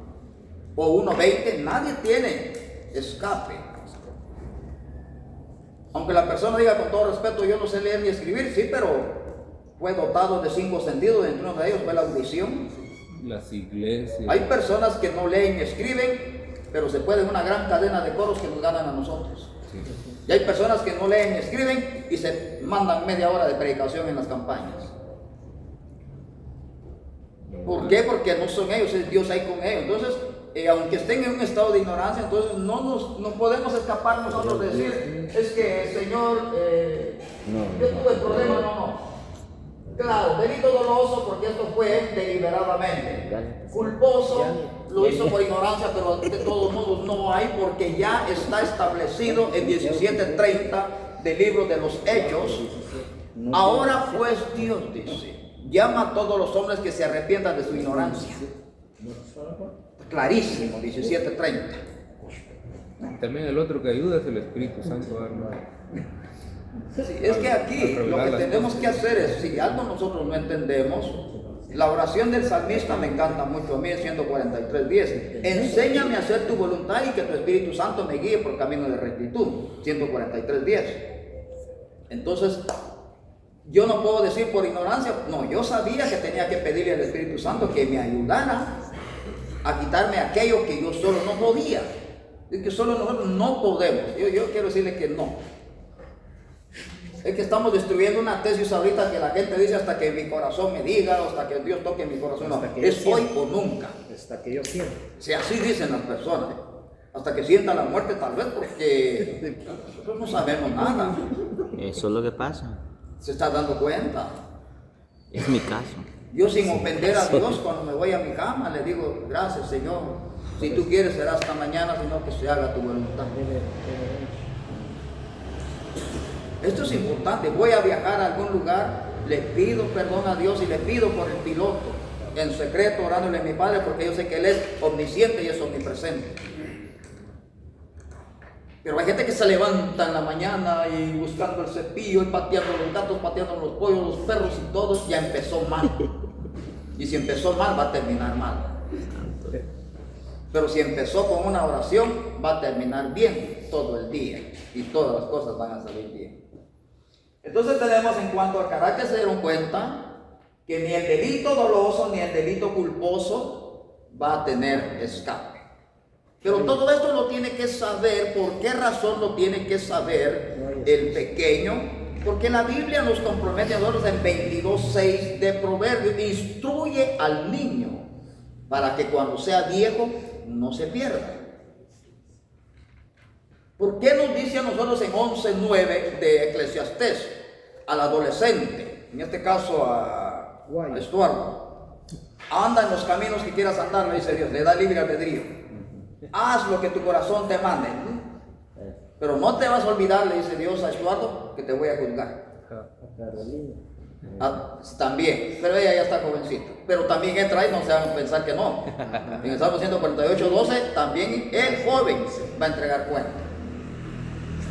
O 1:20, nadie tiene escape. Aunque la persona diga con todo respeto, yo no sé leer ni escribir, sí, pero fue dotado de 5 sentidos, entre uno de ellos fue la audición. Las iglesias. Hay personas que no leen ni escriben, pero se pueden una gran cadena de coros que nos ganan a nosotros. Sí. Y hay personas que no leen ni escriben y se mandan media hora de predicación en las campañas. ¿Por qué? Porque no son ellos, es Dios ahí con ellos. Entonces, aunque estén en un estado de ignorancia, entonces no podemos escapar nosotros de decir, es que Señor, yo tuve problemas, no. Claro, delito doloso porque esto fue deliberadamente. Culposo lo hizo por ignorancia, pero de todos modos no hay, porque ya está establecido en 17:30 del libro de los Hechos. Ahora pues Dios dice, llama a todos los hombres que se arrepientan de su ignorancia. Clarísimo, 17:30. También el otro que ayuda es el Espíritu Santo, hermano. Sí, es que aquí lo que tenemos que hacer es, si algo nosotros no entendemos, la oración del salmista me encanta mucho a mí, 143:10. Enséñame a hacer tu voluntad y que tu Espíritu Santo me guíe por camino de rectitud, 143:10. Entonces, yo no puedo decir por ignorancia, no, yo sabía que tenía que pedirle al Espíritu Santo que me ayudara a quitarme aquello que yo solo no podía. Es que solo nosotros no podemos. Yo quiero decirle que no. Es que estamos destruyendo una tesis ahorita que la gente dice hasta que mi corazón me diga, o hasta que Dios toque mi corazón. No, es hoy o nunca. Hasta que yo sienta. Si así dicen las personas. Hasta que sientan la muerte tal vez, porque nosotros no sabemos nada. Eso es lo que pasa. ¿Se está dando cuenta? Es mi caso. Yo sin ofender a Dios cuando me voy a mi cama le digo, gracias Señor. Si tú quieres será hasta mañana, sino que se haga tu voluntad. Esto es importante. Voy a viajar a algún lugar, le pido perdón a Dios y le pido por el piloto, en secreto orándole a mi Padre, porque yo sé que Él es omnisciente y es omnipresente. Pero hay gente que se levanta en la mañana y buscando el cepillo y pateando los gatos, pateando los pollos, los perros y todo, ya empezó mal. Y si empezó mal, va a terminar mal. Pero si empezó con una oración, va a terminar bien todo el día y todas las cosas van a salir bien. Entonces tenemos, en cuanto al carácter, se dieron cuenta que ni el delito doloso ni el delito culposo va a tener escape. Pero todo esto lo tiene que saber. ¿Por qué razón lo tiene que saber el pequeño? Porque la Biblia nos compromete a nosotros en 22:6 de Proverbios: instruye al niño para que cuando sea viejo no se pierda. ¿Por qué nos dice a nosotros en 11:9 de Eclesiastés al adolescente, en este caso a Estuardo, anda en los caminos que quieras andar, le dice Dios, le da libre albedrío, haz lo que tu corazón te mande, pero no te vas a olvidar, le dice Dios a Estuardo, que te voy a juzgar. También, pero ella ya está jovencita, pero también entra ahí, no se van a pensar que no. En el Salmo 148:12 también el joven va a entregar cuenta.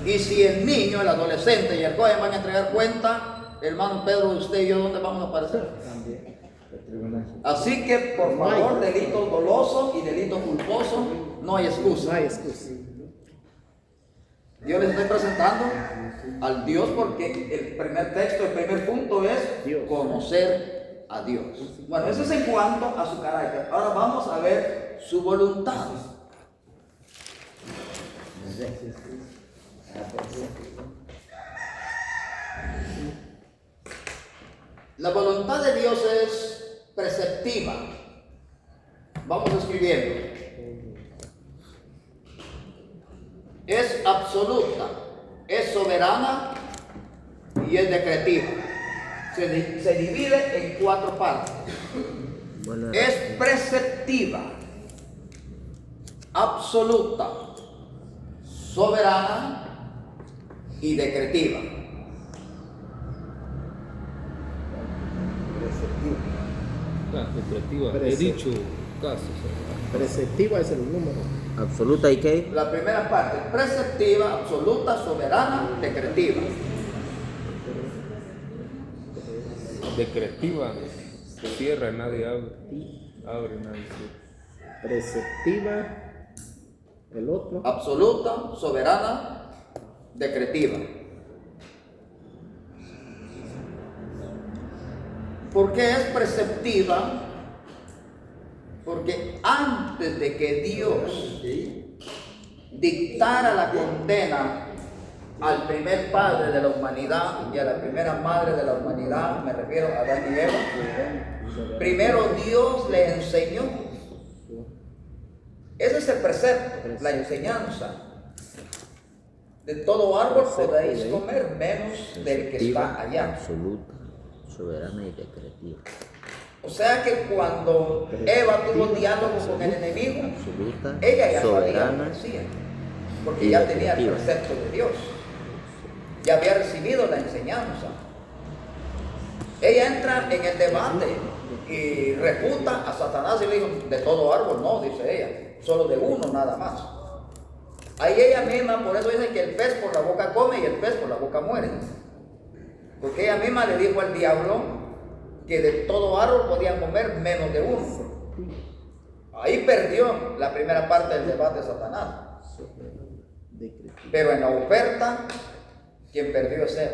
Y si el niño, el adolescente y el joven van a entregar cuenta, hermano Pedro, usted y yo, ¿dónde vamos a aparecer? Así que por favor, delito doloso y delito culposo, no hay excusa. No hay excusa. Yo les estoy presentando al Dios porque el primer texto, el primer punto es Dios. Conocer a Dios. Bueno, eso es en cuanto a su carácter. Ahora vamos a ver su voluntad. La voluntad de Dios es preceptiva. Vamos escribiendo. Es absoluta, es soberana y es decretiva. Se divide en 4 partes. Es preceptiva, absoluta, soberana y decretiva. Decretiva. He dicho casos. Preceptiva es el número. ¿Absoluta y qué? La primera parte, preceptiva, absoluta, soberana, decretiva. Decretiva. Se cierra, nadie abre. Abre, nadie cierra. Preceptiva. El otro. Absoluta, soberana, decretiva. ¿Por qué es preceptiva? Porque antes de que Dios dictara la condena al primer padre de la humanidad y a la primera madre de la humanidad, me refiero a Adán y Eva, primero Dios le enseñó. Ese es el precepto, la enseñanza. De todo árbol podéis comer, menos del que está allá. Absoluta, soberana y decretiva. O sea que cuando Eva tuvo diálogo con el enemigo, Absoluta, ella ya sabía lo soberana que decía, porque y ya tenía el decretiva. precepto de Dios, ya había recibido la enseñanza. Ella entra en el debate y refuta a Satanás y le dijo, de todo árbol no, dice ella, solo de uno nada más. Ahí ella misma, por eso dice que el pez por la boca come y el pez por la boca muere, porque ella misma le dijo al diablo que de todo árbol podían comer menos de uno. Ahí perdió la primera parte del debate de Satanás. Pero en la oferta, quien perdió es él.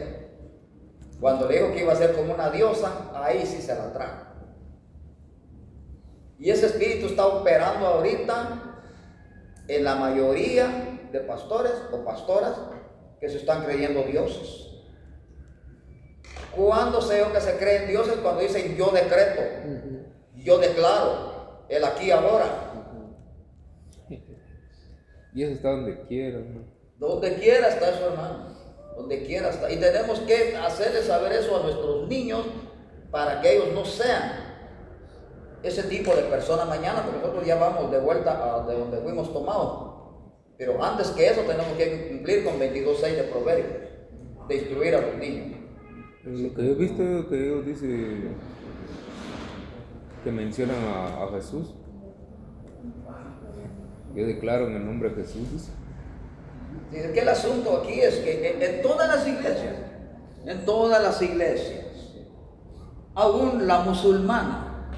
Cuando le dijo que iba a ser como una diosa, ahí sí se la trajo. Y ese espíritu está operando ahorita en la mayoría de pastores o pastoras que se están creyendo dioses. ¿Cuándo se ve que se creen dioses? Cuando dicen yo decreto, yo declaro, el aquí ahora. Y eso está donde quiera, ¿no? Donde quiera está eso, hermano. Donde quiera está. Y tenemos que hacerles saber eso a nuestros niños para que ellos no sean ese tipo de personas mañana, porque nosotros ya vamos de vuelta a de donde fuimos tomados. Pero antes que eso tenemos que cumplir con 22:6 de Proverbios, de instruir a los niños. Lo que yo he visto que ellos dicen que mencionan a Jesús. Yo declaro en el nombre de Jesús, dice. Dice que el asunto aquí es que en todas las iglesias, aún la musulmana,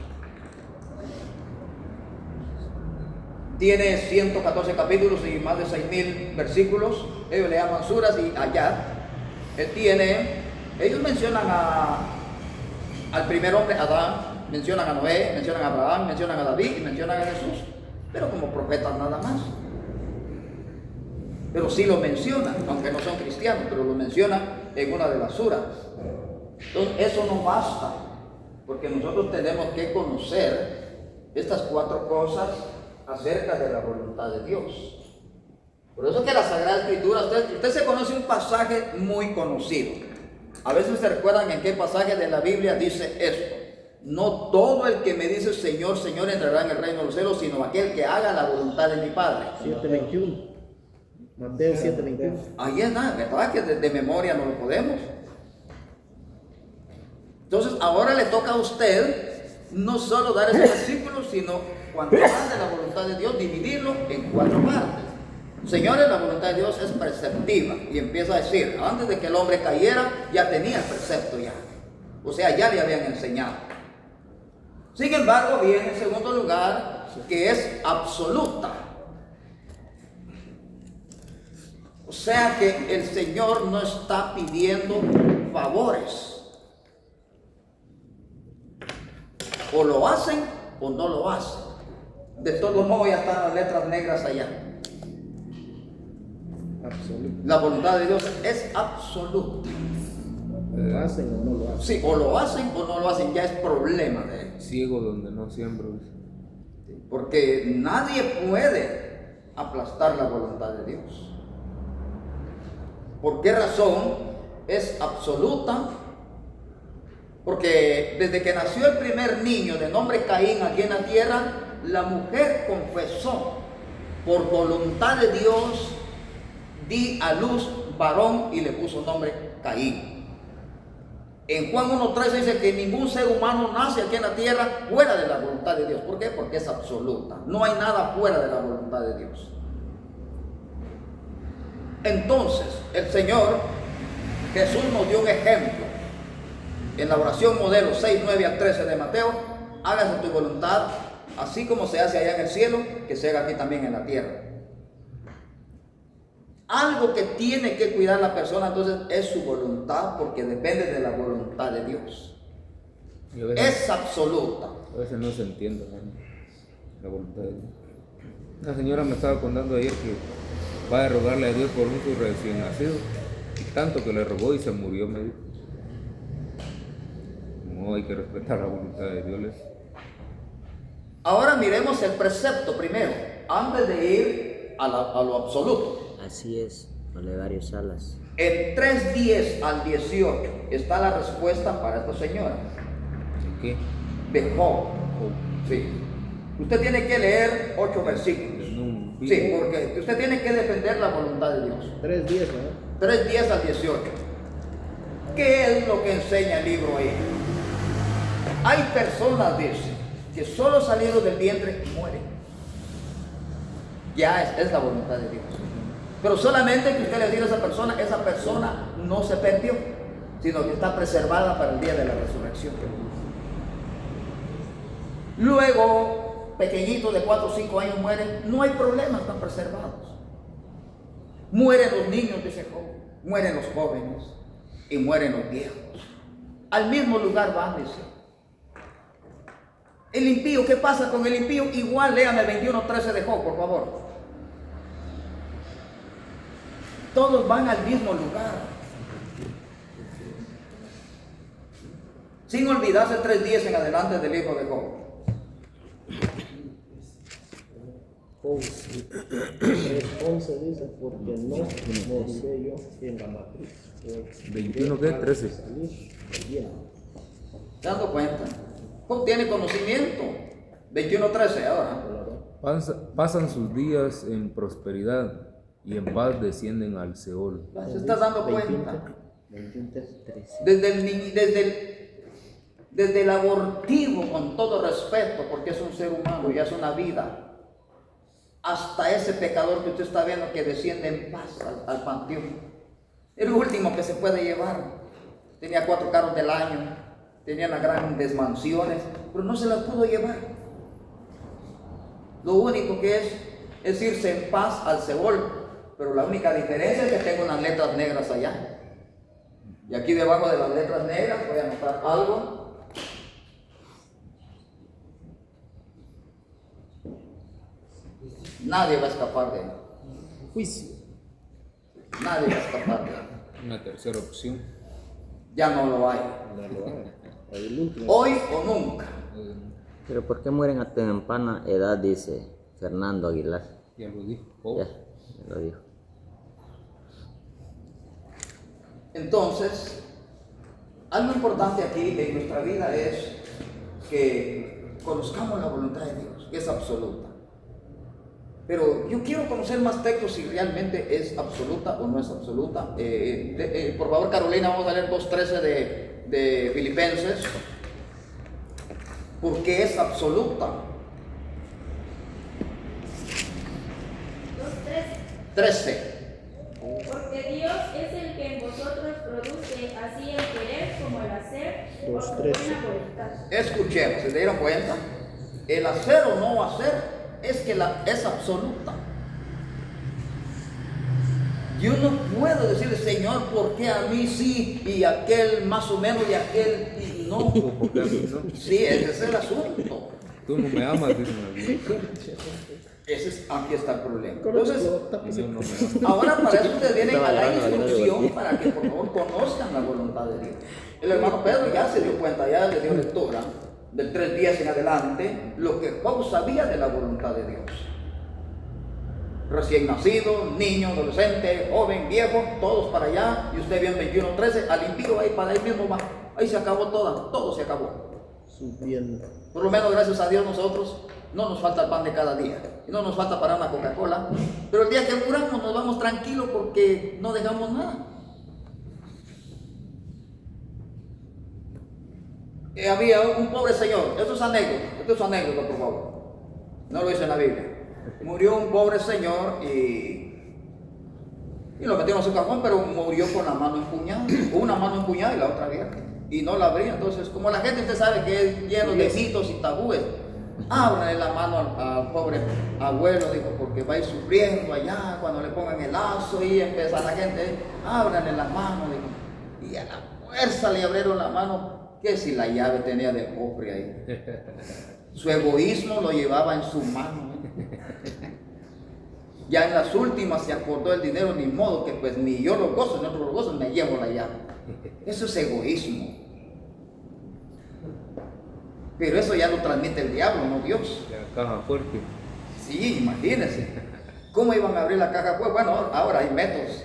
tiene 114 capítulos y más de 6,000 versículos. Ellos le llaman suras y ayat. Ellos mencionan al primer hombre, Adán, mencionan a Noé, mencionan a Abraham, mencionan a David y mencionan a Jesús, pero como profetas nada más. Pero sí lo mencionan, aunque no son cristianos, pero lo mencionan en una de las suras. Entonces eso no basta, porque nosotros tenemos que conocer estas 4 cosas acerca de la voluntad de Dios. Por eso que la Sagrada Escritura, usted se conoce un pasaje muy conocido. A veces se recuerdan en qué pasaje de la Biblia dice esto. No todo el que me dice Señor, Señor entrará en el reino de los cielos, sino aquel que haga la voluntad de mi Padre. 7:21. Mateo 7:21. Ahí está, ¿verdad? Que de memoria no lo podemos. Entonces ahora le toca a usted no solo dar ese versículo, sino cuando habla de la voluntad de Dios, dividirlo en 4 partes. Señores, la voluntad de Dios es preceptiva. Y empieza a decir, antes de que el hombre cayera, ya tenía el precepto ya. O sea, ya le habían enseñado. Sin embargo, viene en segundo lugar, que es absoluta. O sea que el Señor no está pidiendo favores. O lo hacen o no lo hacen. De todos modos ya están las letras negras allá. Absoluto. La voluntad de Dios es absoluta. ¿Lo hacen o no lo hacen? Sí, o lo hacen o no lo hacen, ya es problema de ellos. Ciego donde no siembra. Porque nadie puede aplastar la voluntad de Dios. ¿Por qué razón? Es absoluta. Porque desde que nació el primer niño de nombre Caín aquí en la tierra, la mujer confesó, por voluntad de Dios, di a luz varón y le puso nombre Caín. En Juan 1:13 dice que ningún ser humano nace aquí en la tierra fuera de la voluntad de Dios. ¿Por qué? Porque es absoluta. No hay nada fuera de la voluntad de Dios. Entonces, el Señor Jesús nos dio un ejemplo. En la oración modelo 6, 9 al 13 de Mateo, hágase tu voluntad, así como se hace allá en el cielo, que se haga aquí también en la tierra. Algo que tiene que cuidar la persona entonces es su voluntad, porque depende de la voluntad de Dios. Es absoluta. A veces no se entiende, ¿no? La voluntad de Dios. La señora me estaba contando ayer que va a rogarle a Dios por un su recién nacido, y tanto que le rogó y se murió, me dijo. No, hay que respetar la voluntad de Dios. Ahora miremos el precepto primero, antes de ir a lo absoluto. Así es, Olegario Salas. En 3:10 al 18 está la respuesta para esta señora. ¿Qué? De Job. Sí. Usted tiene que leer 8 versículos. Sí, porque usted tiene que defender la voluntad de Dios. 3:10, ¿no? 3:10 al 18. ¿Qué es lo que enseña el libro ahí? Hay personas, dice, que solo salidos del vientre mueren. Ya es la voluntad de Dios. Pero solamente que usted le diga a esa persona no se perdió, sino que está preservada para el día de la resurrección. Luego, pequeñitos de 4 o 5 años mueren, no hay problema, están preservados. Mueren los niños, dice Job, mueren los jóvenes y mueren los viejos. Al mismo lugar van, dice. El impío, ¿qué pasa con el impío? Igual léame 21:13 de Job, por favor. Todos van al mismo lugar. Sin olvidarse 3:10 en adelante del libro de Job. 3:11 dice, porque no moriré yo en la matriz. 21, ¿qué? 13. ¿Dando cuenta? Job tiene conocimiento. 21:13 ahora. Pasan sus días en prosperidad y en paz descienden al Seol. ¿Se está dando cuenta? 21:13. Desde el abortivo, con todo respeto, porque es un ser humano y es una vida, hasta ese pecador que usted está viendo que desciende en paz al panteón. El último que se puede llevar. Tenía 4 carros del año, tenía las grandes mansiones, pero no se las pudo llevar. Lo único que es irse en paz al Seol. Pero la única diferencia es que tengo unas letras negras allá. Y aquí debajo de las letras negras voy a anotar algo. Nadie va a escapar de él. Juicio. Nadie va a escapar de él. Una tercera opción. Ya no lo hay. No lo hay. El último. Hoy o nunca. Pero ¿por qué mueren a temprana edad? Dice Fernando Aguilar. Ya lo dijo. Job. Ya. Lo dijo. Entonces, algo importante aquí en nuestra vida es que conozcamos la voluntad de Dios, que es absoluta. Pero yo quiero conocer más textos si realmente es absoluta o no es absoluta. Por favor, Carolina, vamos a leer 2:13 de Filipenses. Porque es absoluta. 13. Porque Dios es el que en vosotros produce así el querer como el hacer por su 2:13. buena voluntad. Escuchemos, ¿se dieron cuenta? El hacer o no hacer es que es absoluta. Yo no puedo decirle, Señor, ¿por qué a mí sí y aquel más o menos y aquel y no? ¿O por qué a mí no? Sí, ese es el asunto. Tú no me amas, dice. Aquí está el problema. Entonces, Yo no me amo. ahora para eso ustedes vienen a la Estaba grabando, instrucción para que por favor conozcan la voluntad de Dios. El hermano Pedro ya se dio cuenta, ya le dio lectura del 3:10 en adelante, lo que Job sabía de la voluntad de Dios. Recién nacido, niño, adolescente, joven, viejo, todos para allá, y usted vio en 21:13, al impío ahí para ahí mismo va. Ahí se acabó todo se acabó. Subiendo. Por lo menos gracias a Dios nosotros no nos falta el pan de cada día, y no nos falta para una Coca-Cola, pero el día que muramos nos vamos tranquilos porque no dejamos nada. Había un pobre señor, esto es anécdota por favor, no lo dice en la Biblia. Murió un pobre señor y lo metieron en su cajón, pero murió con la mano empuñada, una mano empuñada y la otra abierta, y no la abría. Entonces, como la gente usted sabe que es lleno de mitos y tabúes, ábranle la mano al pobre abuelo, dijo, porque va a ir sufriendo allá cuando le pongan el lazo y empieza la gente, ábranle la mano, dijo, y a la fuerza le abrieron la mano, que si la llave tenía de cofre ahí. Su egoísmo lo llevaba en su mano. Ya en las últimas se acordó el dinero, ni modo que pues ni yo lo gozo, ni otro lo gozo, me llevo la llave. Eso es egoísmo. Pero eso ya lo transmite el diablo, no Dios. La caja fuerte. Sí, imagínense. ¿Cómo iban a abrir la caja? Pues bueno, ahora hay métodos.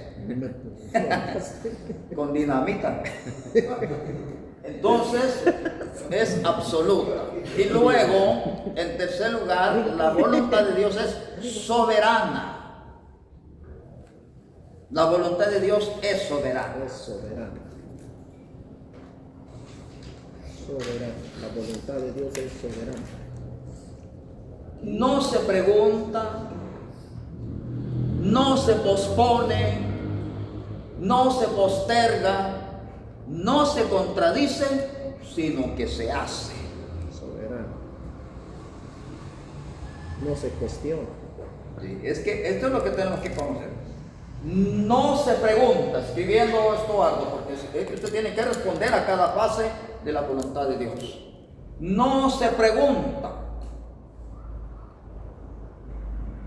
Con dinamita. Entonces, es absoluta. Y luego, en tercer lugar, la voluntad de Dios es soberana. La voluntad de Dios es soberana. Es soberano. Soberano. La voluntad de Dios es soberana. No se pregunta, no se pospone, no se posterga, no se contradice, sino que se hace. Soberano. No se cuestiona. Sí, es que esto es lo que tenemos que conocer. No se pregunta, escribiendo esto algo, porque usted tiene que responder a cada fase de la voluntad de Dios. No se pregunta,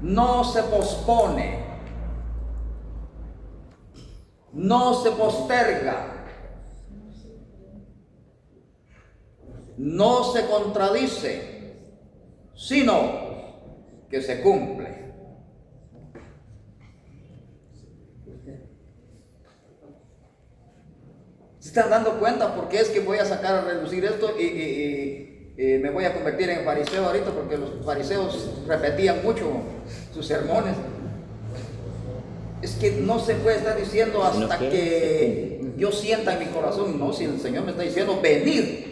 no se pospone, no se posterga, no se contradice, sino que se cumple. ¿Se están dando cuenta por qué es que voy a sacar a relucir esto y me voy a convertir en fariseo ahorita? Porque los fariseos repetían mucho sus sermones. Es que no se puede estar diciendo hasta que yo sienta en mi corazón. No, si el Señor me está diciendo venir.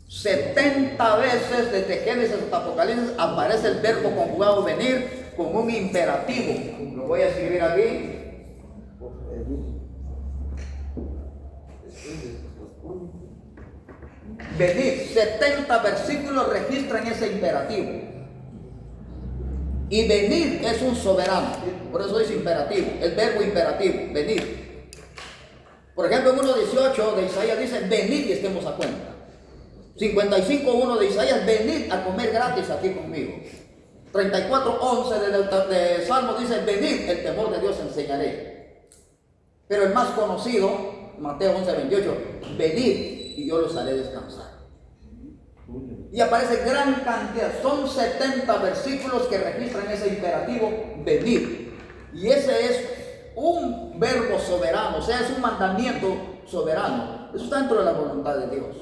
70 veces desde Génesis hasta Apocalipsis aparece el verbo conjugado venir con un imperativo. Lo voy a escribir aquí. Venir. 70 versículos registran ese imperativo. Y venir es un soberano. Por eso es imperativo. El verbo imperativo, venir. Por ejemplo, en 1:18 de Isaías dice, venid y estemos a cuenta. 55:1 de Isaías, venid a comer gratis aquí conmigo. 34:11 de Salmo dice, venid, el temor de Dios enseñaré. Pero el más conocido, Mateo 11:28, venid y yo los haré descansar. Y aparece gran cantidad, son 70 versículos que registran ese imperativo, venid. Y ese es un verbo soberano, o sea, es un mandamiento soberano. Eso está dentro de la voluntad de Dios.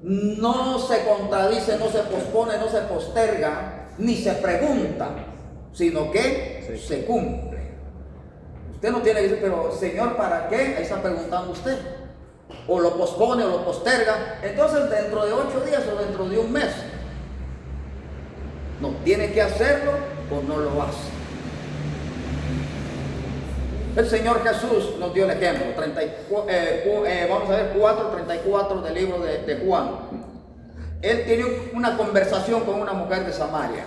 No se contradice, no se pospone, no se posterga, ni se pregunta, sino que se cumple. Usted no tiene que decir, pero Señor, ¿para qué? Ahí está preguntando usted. O lo pospone o lo posterga. Entonces, dentro de 8 días o dentro de un mes. No, tiene que hacerlo o no lo hace. El Señor Jesús nos dio el ejemplo. Vamos a ver 4:34 del libro de Juan. Él tiene una conversación con una mujer de Samaria.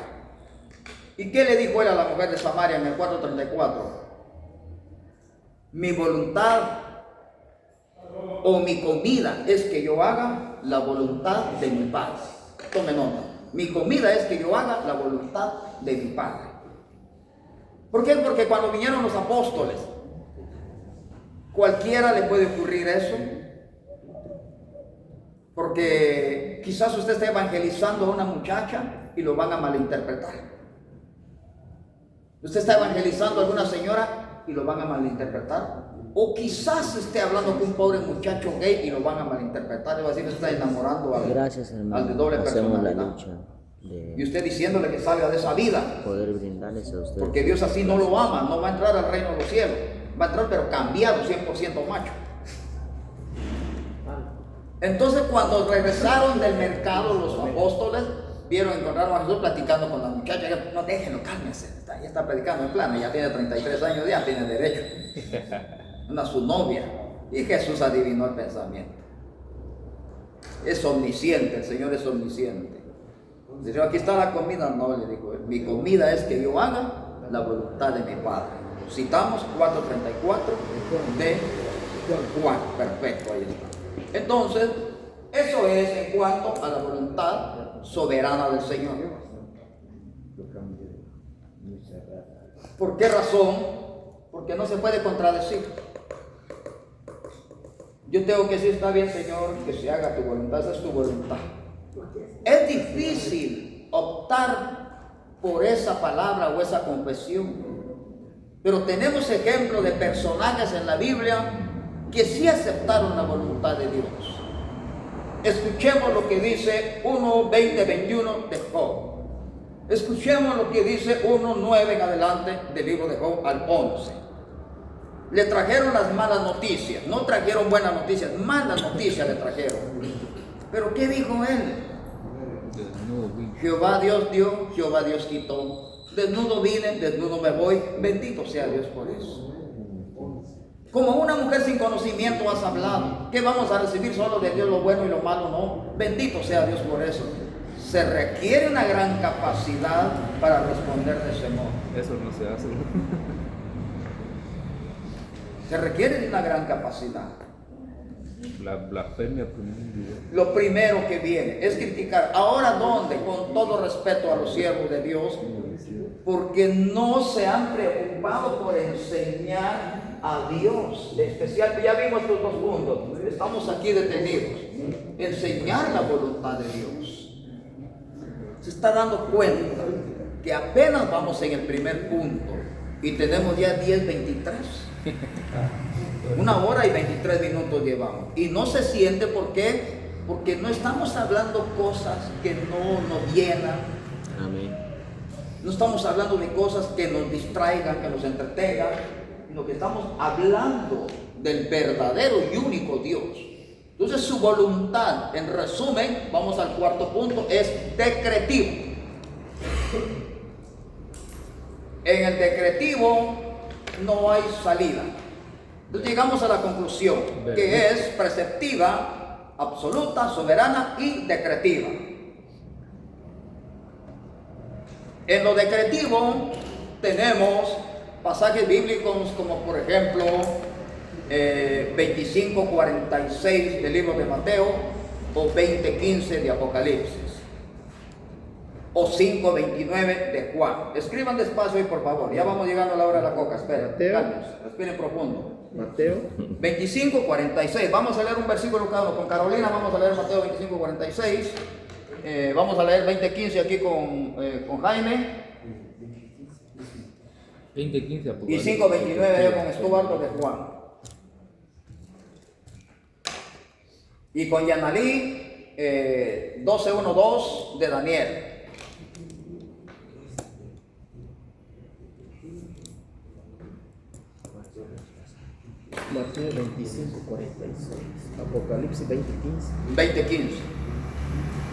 ¿Y qué le dijo él a la mujer de Samaria en el 4:34? Mi voluntad o mi comida es que yo haga la voluntad de mi Padre. Tome nota. Mi comida es que yo haga la voluntad de mi Padre. ¿Por qué? Porque cuando vinieron los apóstoles, cualquiera le puede ocurrir eso. Porque quizás usted esté evangelizando a una muchacha y lo van a malinterpretar. Usted está evangelizando a alguna señora y lo van a malinterpretar. O quizás esté hablando con un pobre muchacho gay y lo van a malinterpretar. Le va a decir que está enamorando al de doble personalidad. Y usted diciéndole que salga de esa vida. Poder brindarles a ustedes. Porque Dios así no lo ama, no va a entrar al reino de los cielos. Va a entrar pero cambiado, 100% macho. Entonces cuando regresaron del mercado los apóstoles, encontraron a Jesús platicando con la muchacha. No, déjenlo, cálmense. Ya está predicando en plano, ya tiene 33 años, ya tiene derecho. Una su novia. Y Jesús adivinó el pensamiento. Es omnisciente, el Señor es omnisciente. Dice, aquí está la comida. No, le dijo, mi comida es que yo haga la voluntad de mi Padre. Citamos 4:34 de Juan. Perfecto, ahí está. Entonces, eso es en cuanto a la voluntad soberana del Señor. ¿Por qué razón? Porque no se puede contradecir. Yo tengo que decir, está bien, Señor, que se haga tu voluntad, esa es tu voluntad. Es difícil optar por esa palabra o esa confesión, pero tenemos ejemplos de personajes en la Biblia que sí aceptaron la voluntad de Dios. Escuchemos lo que dice 1:20-21 de Job. Escuchemos lo que dice 1:9 en adelante del libro de Job al 11. Le trajeron las malas noticias, no trajeron buenas noticias, malas noticias le trajeron. Pero ¿qué dijo él? Jehová Dios dio, Jehová Dios quitó. Desnudo vine, desnudo me voy. Bendito sea Dios por eso. Como una mujer sin conocimiento has hablado. ¿Qué vamos a recibir solo de Dios lo bueno y lo malo? No. Bendito sea Dios por eso. Se requiere una gran capacidad para responder de ese modo. Eso no se hace. Se requiere una gran capacidad. La blasfemia primero. Lo primero que viene es criticar. Ahora, ¿dónde? Con todo respeto a los siervos de Dios, porque no se han preocupado por enseñar a Dios. En especial, ya vimos estos 2 puntos. Estamos aquí detenidos. Enseñar la voluntad de Dios. Se está dando cuenta que apenas vamos en el primer punto y tenemos ya 10:23. 1 hora y 23 minutos llevamos. Y no se siente, ¿por qué? Porque no estamos hablando cosas que no nos llenan. Amén. No estamos hablando de cosas que nos distraigan, que nos entretengan, sino que estamos hablando del verdadero y único Dios. Entonces su voluntad, en resumen, vamos al 4., punto, es decretivo. En el decretivo no hay salida. Entonces llegamos a la conclusión, que es preceptiva, absoluta, soberana y decretiva. En lo decretivo tenemos pasajes bíblicos como por ejemplo 25:46 del libro de Mateo o 20:15 de Apocalipsis o 5:29 de Juan. Escriban despacio y por favor, ya vamos llegando a la hora de la coca. Esperen, respiren profundo. Mateo 25:46. Vamos a leer un versículo cada uno. Con Carolina vamos a leer Mateo 25:46. Vamos a leer 20:15 aquí con Jaime. 20:15 y Apocalipsis. 5:29 con Estuardo de Juan. Y con Yanalí 12:1-2 de Daniel. Mateo 25:46. Apocalipsis 20:15. 20:15.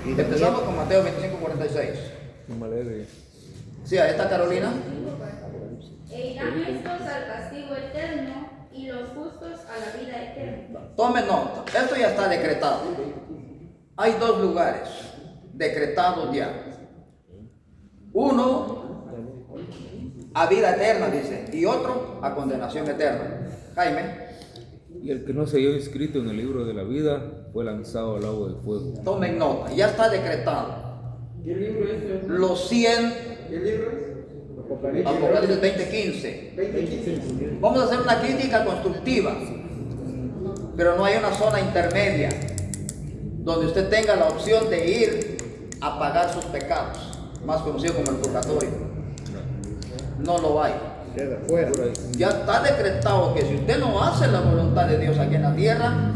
Y Daniel, Empezamos con Mateo 25:46. No me alegue. Sí, ahí está Carolina. E irán estos al castigo eterno y los justos a la vida eterna. Tomen nota, esto ya está decretado. Hay dos lugares decretados ya. Uno a vida eterna, dice, y otro a condenación eterna. Jaime, Y el que no se halló inscrito en el libro de la vida fue lanzado al lago de fuego. tomen nota, ya está decretado. ¿Qué libro es este? Los 100, ¿Qué libro es? Apocalipsis 20:15. 20:15. Vamos a hacer una crítica constructiva, pero no hay una zona intermedia donde usted tenga la opción de ir a pagar sus pecados, más conocido como el purgatorio. No lo hay. queda fuera. Ya está decretado que si usted no hace la voluntad de Dios aquí en la tierra,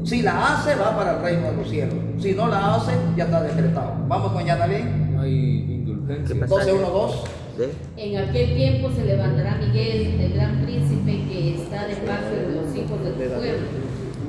si la hace va para el reino de los cielos. Si no la hace, ya está decretado. Vamos con Yanalí. No hay indulgencia. ¿Qué pasa? 12:1-2. ¿De? En aquel tiempo se levantará Miguel, el gran príncipe que está de parte de los hijos de tu pueblo,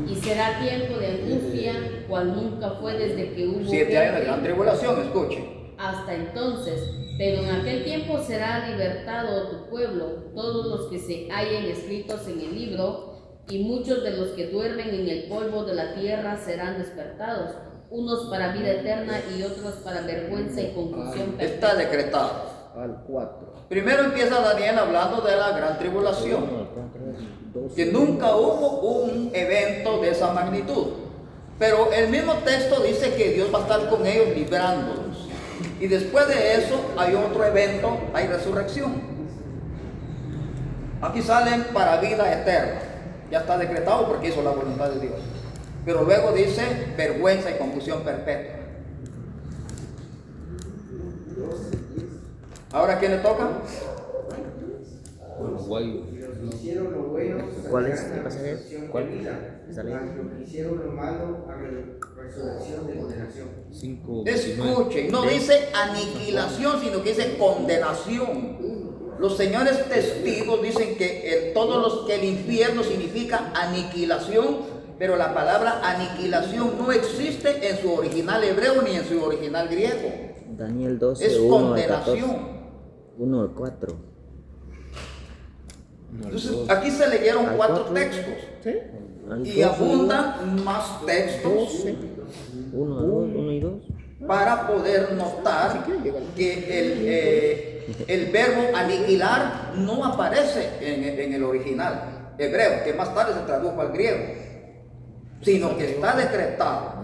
y será tiempo de angustia, cual nunca fue desde que hubo 7 años de gente gran tribulación, escuche. hasta entonces. Pero en aquel tiempo será libertado tu pueblo, todos los que se hallen escritos en el libro, y muchos de los que duermen en el polvo de la tierra serán despertados, unos para vida eterna y otros para vergüenza y confusión Está perpetua. decretado. Al 4. Primero empieza Daniel hablando de la gran tribulación, que nunca hubo un evento de esa magnitud. Pero el mismo texto dice que Dios va a estar con ellos librándolos. Y después de eso hay otro evento, hay resurrección. Aquí salen para vida eterna. Ya está decretado porque hizo la voluntad de Dios. Pero luego dice vergüenza y confusión perpetua. ¿Ahora quién le toca? Uruguayo. Hicieron lo bueno. ¿Cuál es? ¿Qué pasa? ¿Cuál? Está leyendo. Hicieron lo malo a resurrección de condenación. 5:19. Escuchen, no dice aniquilación, sino que dice condenación. Los señores testigos dicen que el infierno significa aniquilación, pero la palabra aniquilación no existe en su original hebreo ni en su original griego. Daniel 12, Es 1 al 14. condenación. 1 al 4. Entonces, aquí se leyeron Al 4 cuatro. textos Al y 12, abundan más textos 1 al 2, 1 y 2. para poder notar que el verbo aniquilar no aparece en el original hebreo, que más tarde se tradujo al griego, sino que está decretado.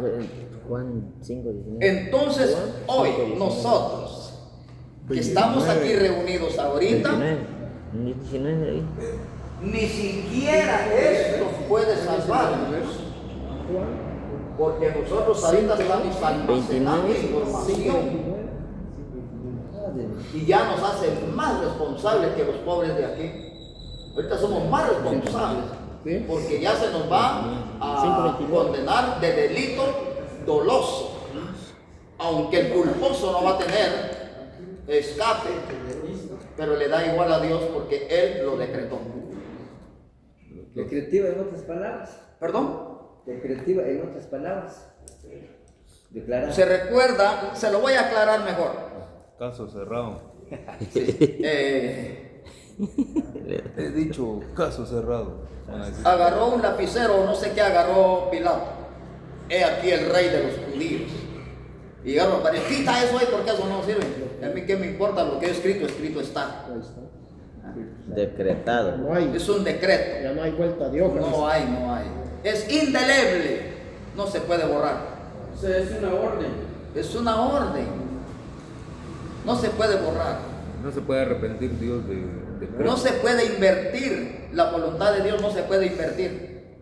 Juan 5, 19. Entonces, hoy nosotros que estamos aquí reunidos ahorita, 19 ahí. ni siquiera esto puede salvarnos, porque nosotros ahorita estamos almacenando información y ya nos hace más responsables que los pobres de aquí. Ahorita somos más responsables porque ya se nos va a condenar de delito doloso, aunque el culposo no va a tener escape, pero le da igual a Dios porque Él lo decretó. Decretiva en otras palabras. ¿Perdón? Decretiva en otras palabras. Declarar. Se recuerda, se lo voy a aclarar mejor. Caso cerrado. He dicho, Caso cerrado. agarró un lapicero, no sé qué agarró Pilato. He aquí el rey de los judíos. Y llegaron a decir, quita eso ahí porque eso no sirve. A mí qué me importa lo que he escrito, escrito está. Decretado. No hay, Es un decreto. ya no hay vuelta de hoja. No hay. Es indeleble. No se puede borrar. O sea, es una orden. Es una orden. No se puede borrar. No se puede arrepentir Dios de No se puede invertir. La voluntad de Dios no se puede invertir.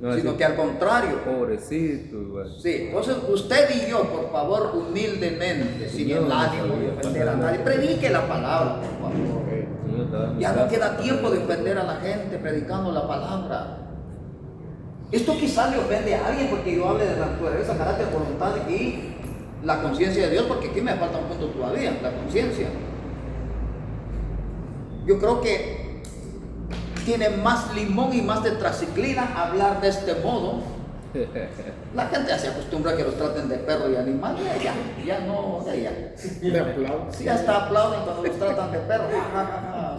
No, sino así, que al contrario. pobrecito. Igual. Sí, entonces usted y yo, por favor, humildemente, sin el ánimo de ofender a nadie, predique la palabra, por favor. Señor, te da mi Ya no casa queda para tiempo de ver. ofender a la gente predicando la palabra. Esto quizás le ofende a alguien porque yo hable de naturaleza, carácter, voluntad y la conciencia de Dios, porque aquí me falta un punto todavía, la conciencia. Yo creo que tiene más limón y más tetraciclina hablar de este modo. La gente ya se acostumbra a que los traten de perro y animal, ya no, ya. Le aplaudo. Sí, hasta aplauden cuando los tratan de perro.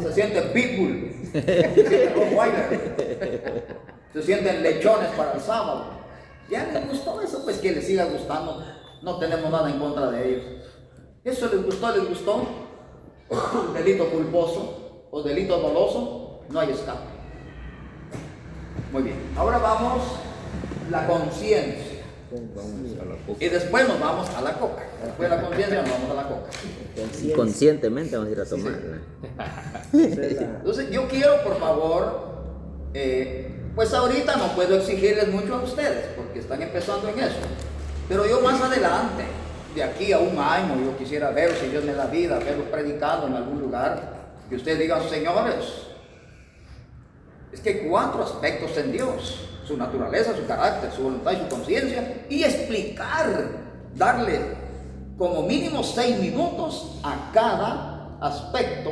Se sienten pitbull, se sienten rottweiler, se sienten lechones para el sábado. Ya les gustó eso, pues que les siga gustando. No tenemos nada en contra de ellos. Eso les gustó. Delito culposo o delito doloso, no hay escape. Muy bien, ahora vamos la conciencia. Vamos a la copa. Y después nos vamos a la coca. Después de la conciencia nos vamos a la coca. Conscientemente vamos a ir a tomarla. Entonces yo quiero, por favor, pues ahorita no puedo exigirles mucho a ustedes porque están empezando en eso. Pero yo más adelante, de aquí a un año, yo quisiera ver, si Dios me da vida, verlos predicando en algún lugar, que ustedes digan, señores, es que hay 4 aspectos en Dios: su naturaleza, su carácter, su voluntad y su conciencia, y explicar, darle como mínimo 6 minutos a cada aspecto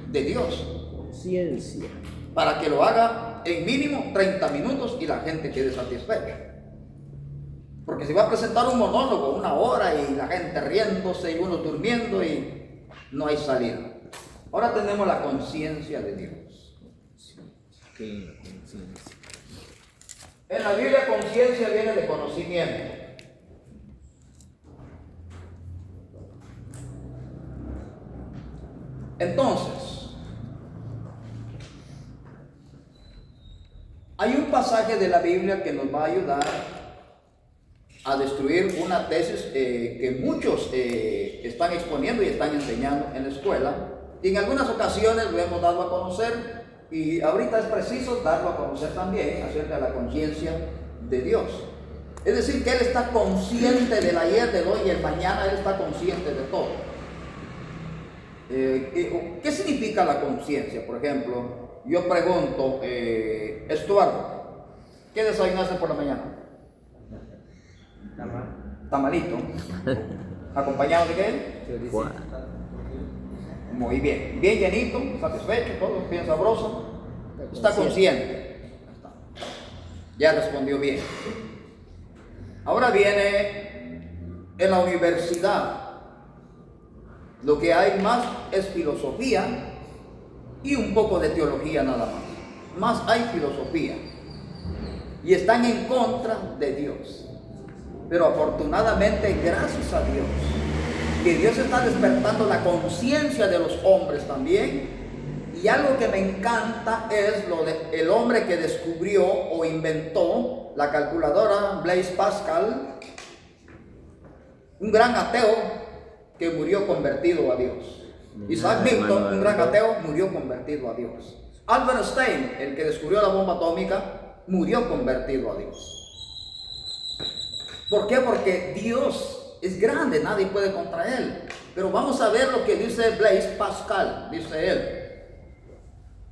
de Dios, Conciencia. para que lo haga en mínimo 30 minutos y la gente quede satisfecha. Porque si va a presentar un monólogo 1 hora y la gente riéndose y uno durmiendo y no hay salida. Ahora tenemos la conciencia de Dios. ¿Qué es la conciencia? En la Biblia conciencia viene de conocimiento. Entonces, hay un pasaje de la Biblia que nos va a ayudar a destruir una tesis que muchos están exponiendo y están enseñando en la escuela, y en algunas ocasiones lo hemos dado a conocer, y ahorita es preciso darlo a conocer también acerca de la conciencia de Dios. Es decir, que Él está consciente del ayer, del hoy y el mañana. Él está consciente de todo. ¿Qué significa la conciencia? Por ejemplo, yo pregunto, Estuardo, ¿qué desayunaste por la mañana? Tamalito. ¿Acompañado de qué? Juan. Muy bien. Bien llenito, satisfecho, todo bien sabroso. Está consciente. Ya respondió bien. Ahora viene en la universidad. Lo que hay más es filosofía y un poco de teología nada más. Más hay filosofía. Y están en contra de Dios. Pero afortunadamente, gracias a Dios, que Dios está despertando la conciencia de los hombres también. Y algo que me encanta es lo de el hombre que descubrió o inventó la calculadora, Blaise Pascal, un gran ateo que murió convertido a Dios. Isaac Newton, un gran ateo, murió convertido a Dios. Albert Einstein, el que descubrió la bomba atómica, murió convertido a Dios. ¿Por qué? Porque Dios es grande, nadie puede contra Él. Pero vamos a ver lo que dice Blaise Pascal. Dice él: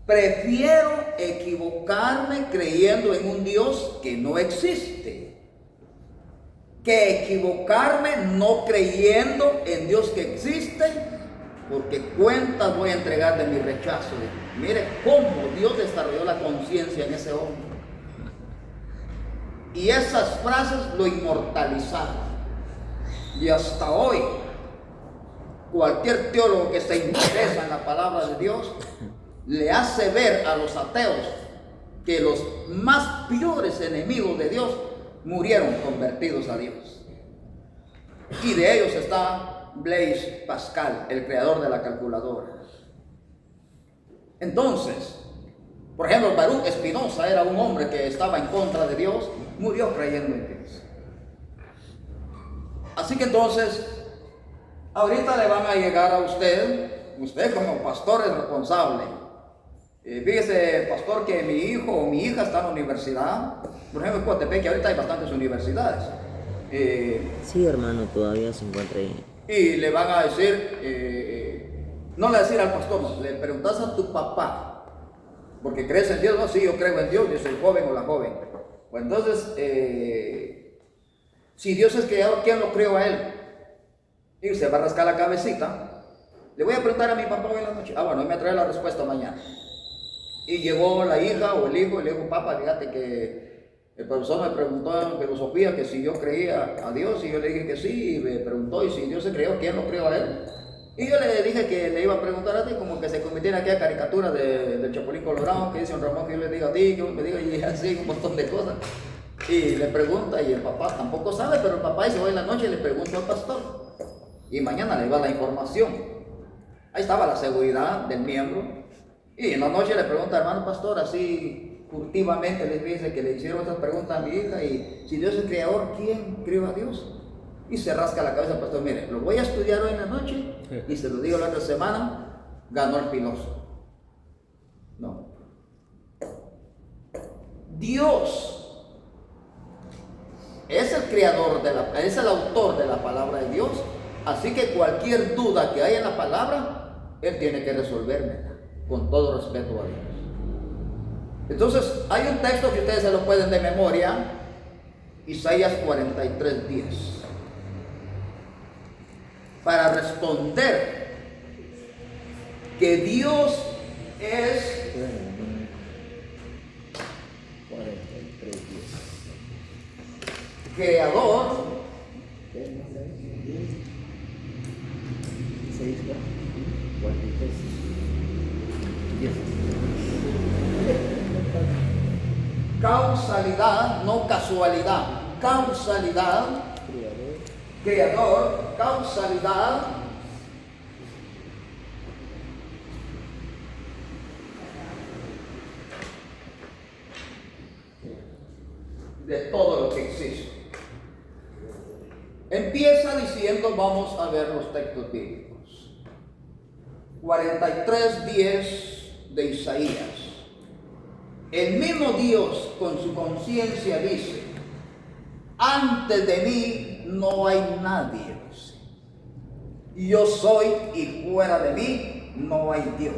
prefiero equivocarme creyendo en un Dios que no existe, que equivocarme no creyendo en Dios que existe, porque cuentas voy a entregar de mi rechazo. Mire cómo Dios desarrolló la conciencia en ese hombre. Y esas frases lo inmortalizaron. Y hasta hoy, cualquier teólogo que se interesa en la palabra de Dios le hace ver a los ateos que los más peores enemigos de Dios murieron convertidos a Dios. Y de ellos está Blaise Pascal, el creador de la calculadora. Entonces, por ejemplo, Baruch Spinoza era un hombre que estaba en contra de Dios, murió creyendo en Dios. Así que entonces, ahorita le van a llegar a usted como pastor es responsable, Fíjese, pastor, que mi hijo o mi hija está en la universidad. Por ejemplo, en Coatepec, que ahorita hay bastantes universidades. Sí, hermano, todavía se encuentra ahí. Y le van a decir, no le va a decir al pastor, no, le preguntas a tu papá, porque crees en Dios, no, sí, yo creo en Dios, dice el joven o la joven. Pues entonces, si Dios es creador, ¿quién lo creó a él? Y se va a rascar la cabecita. Le voy a preguntar a mi papá hoy en la noche. Ah, bueno, él me trae la respuesta mañana. Y llegó la hija o el hijo y le dijo, papá, fíjate que el profesor me preguntó en filosofía que si yo creía a Dios, y yo le dije que sí, y me preguntó, y si Dios se creó, ¿quién lo creó a él? Y yo le dije que le iba a preguntar a ti, como que se convirtiera en aquella caricatura del Chapulín Colorado, que dice un Ramón que yo le diga a ti, que me diga, y así un montón de cosas. Y le pregunta, y el papá tampoco sabe, pero el papá dice, hoy en la noche le pregunto al pastor, y mañana le va la información. Ahí estaba la seguridad del miembro. Y en la noche le pregunta, hermano pastor, así furtivamente les dice que le hicieron estas preguntas a mi hija, y si Dios es creador, ¿quién creó a Dios? Y se rasca la cabeza el pastor, mire, lo voy a estudiar hoy en la noche, y se lo digo la otra semana, ganó el filósofo. No. Dios es el creador, es el autor de la palabra de Dios, así que cualquier duda que haya en la palabra, Él tiene que resolverme. Con todo respeto a Dios. Entonces, hay un texto que ustedes se lo pueden de memoria, Isaías 43:10, para responder que Dios es 43:10. creador, 43. causalidad, no casualidad, causalidad, creador, causalidad, de todo lo que existe. Empieza diciendo, vamos a ver los textos bíblicos. 43:10 de Isaías. El mismo Dios con su conciencia dice, antes de mí no hay nadie. Y yo soy y fuera de mí no hay Dios.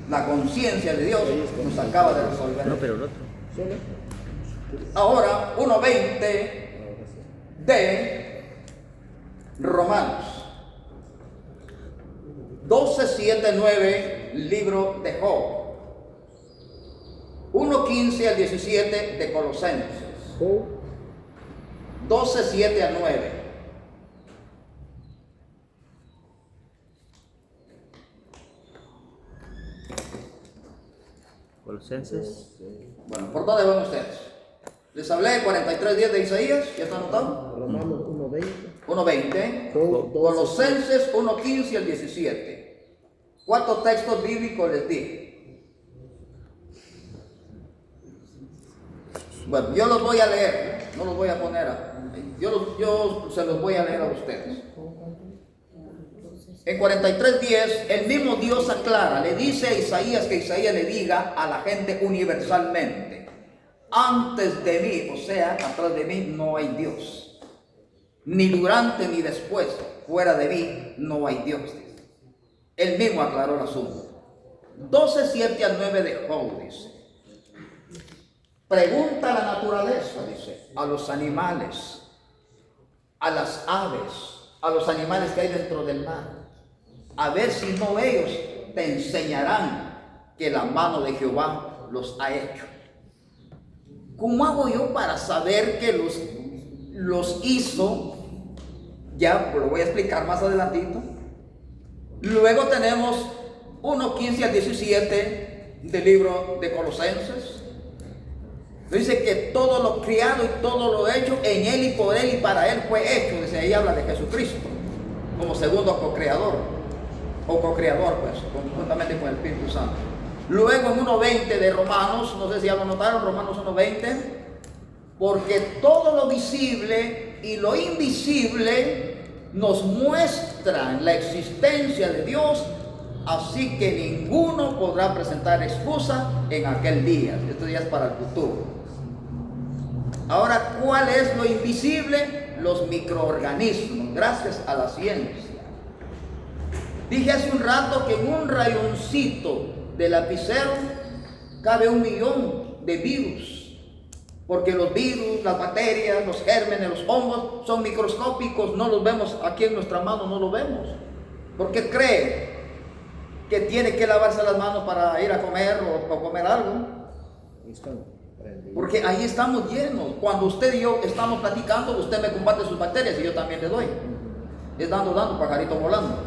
La conciencia de Dios nos acaba de resolver. No, pero el otro. Ahora, 1:20 de Romanos. 12:7-9, libro de Job. 1:15 al 17 de Colosenses. 12:7-9. Colosenses. Bueno, ¿por dónde van ustedes? Les hablé de 43:10 de Isaías, ¿ya está anotado? Romanos 1:20. 1:20. Job 12. Colosenses 1:15 al 17. 4 textos bíblicos les dije. Bueno, yo los voy a leer, no los voy a poner, yo se los voy a leer a ustedes. En 43:10, el mismo Dios aclara, le dice a Isaías que Isaías le diga a la gente universalmente, antes de mí, o sea, atrás de mí no hay Dios, ni durante ni después, fuera de mí no hay Dios. Él mismo aclaró el asunto. 12:7-9 de Job dice, pregunta a la naturaleza, dice, a los animales, a las aves, a los animales que hay dentro del mar, a ver si no ellos te enseñarán que la mano de Jehová los ha hecho. ¿Cómo hago yo para saber que los hizo? Ya lo voy a explicar más adelantito. Luego tenemos 1:15 al 17 del libro de Colosenses. Dice que todo lo criado y todo lo hecho en Él y por Él y para Él fue hecho. Dice, ahí habla de Jesucristo como segundo co-creador o co-creador, pues, juntamente con el Espíritu Santo. Luego en 1:20 de Romanos, no sé si ya lo notaron, Romanos 1:20, porque todo lo visible y lo invisible nos muestran la existencia de Dios, así que ninguno podrá presentar excusa en aquel día. Este día es para el futuro. Ahora, ¿cuál es lo invisible? Los microorganismos, gracias a la ciencia. Dije hace un rato que en un rayoncito de lapicero cabe 1 millón de virus, porque los virus, las bacterias, los gérmenes, los hongos son microscópicos, no los vemos aquí en nuestra mano, no los vemos. ¿Por qué cree que tiene que lavarse las manos para ir a comer o comer algo? Porque ahí estamos llenos. Cuando usted y yo estamos platicando, usted me combate sus bacterias y yo también le doy. Es dando, pajarito volando.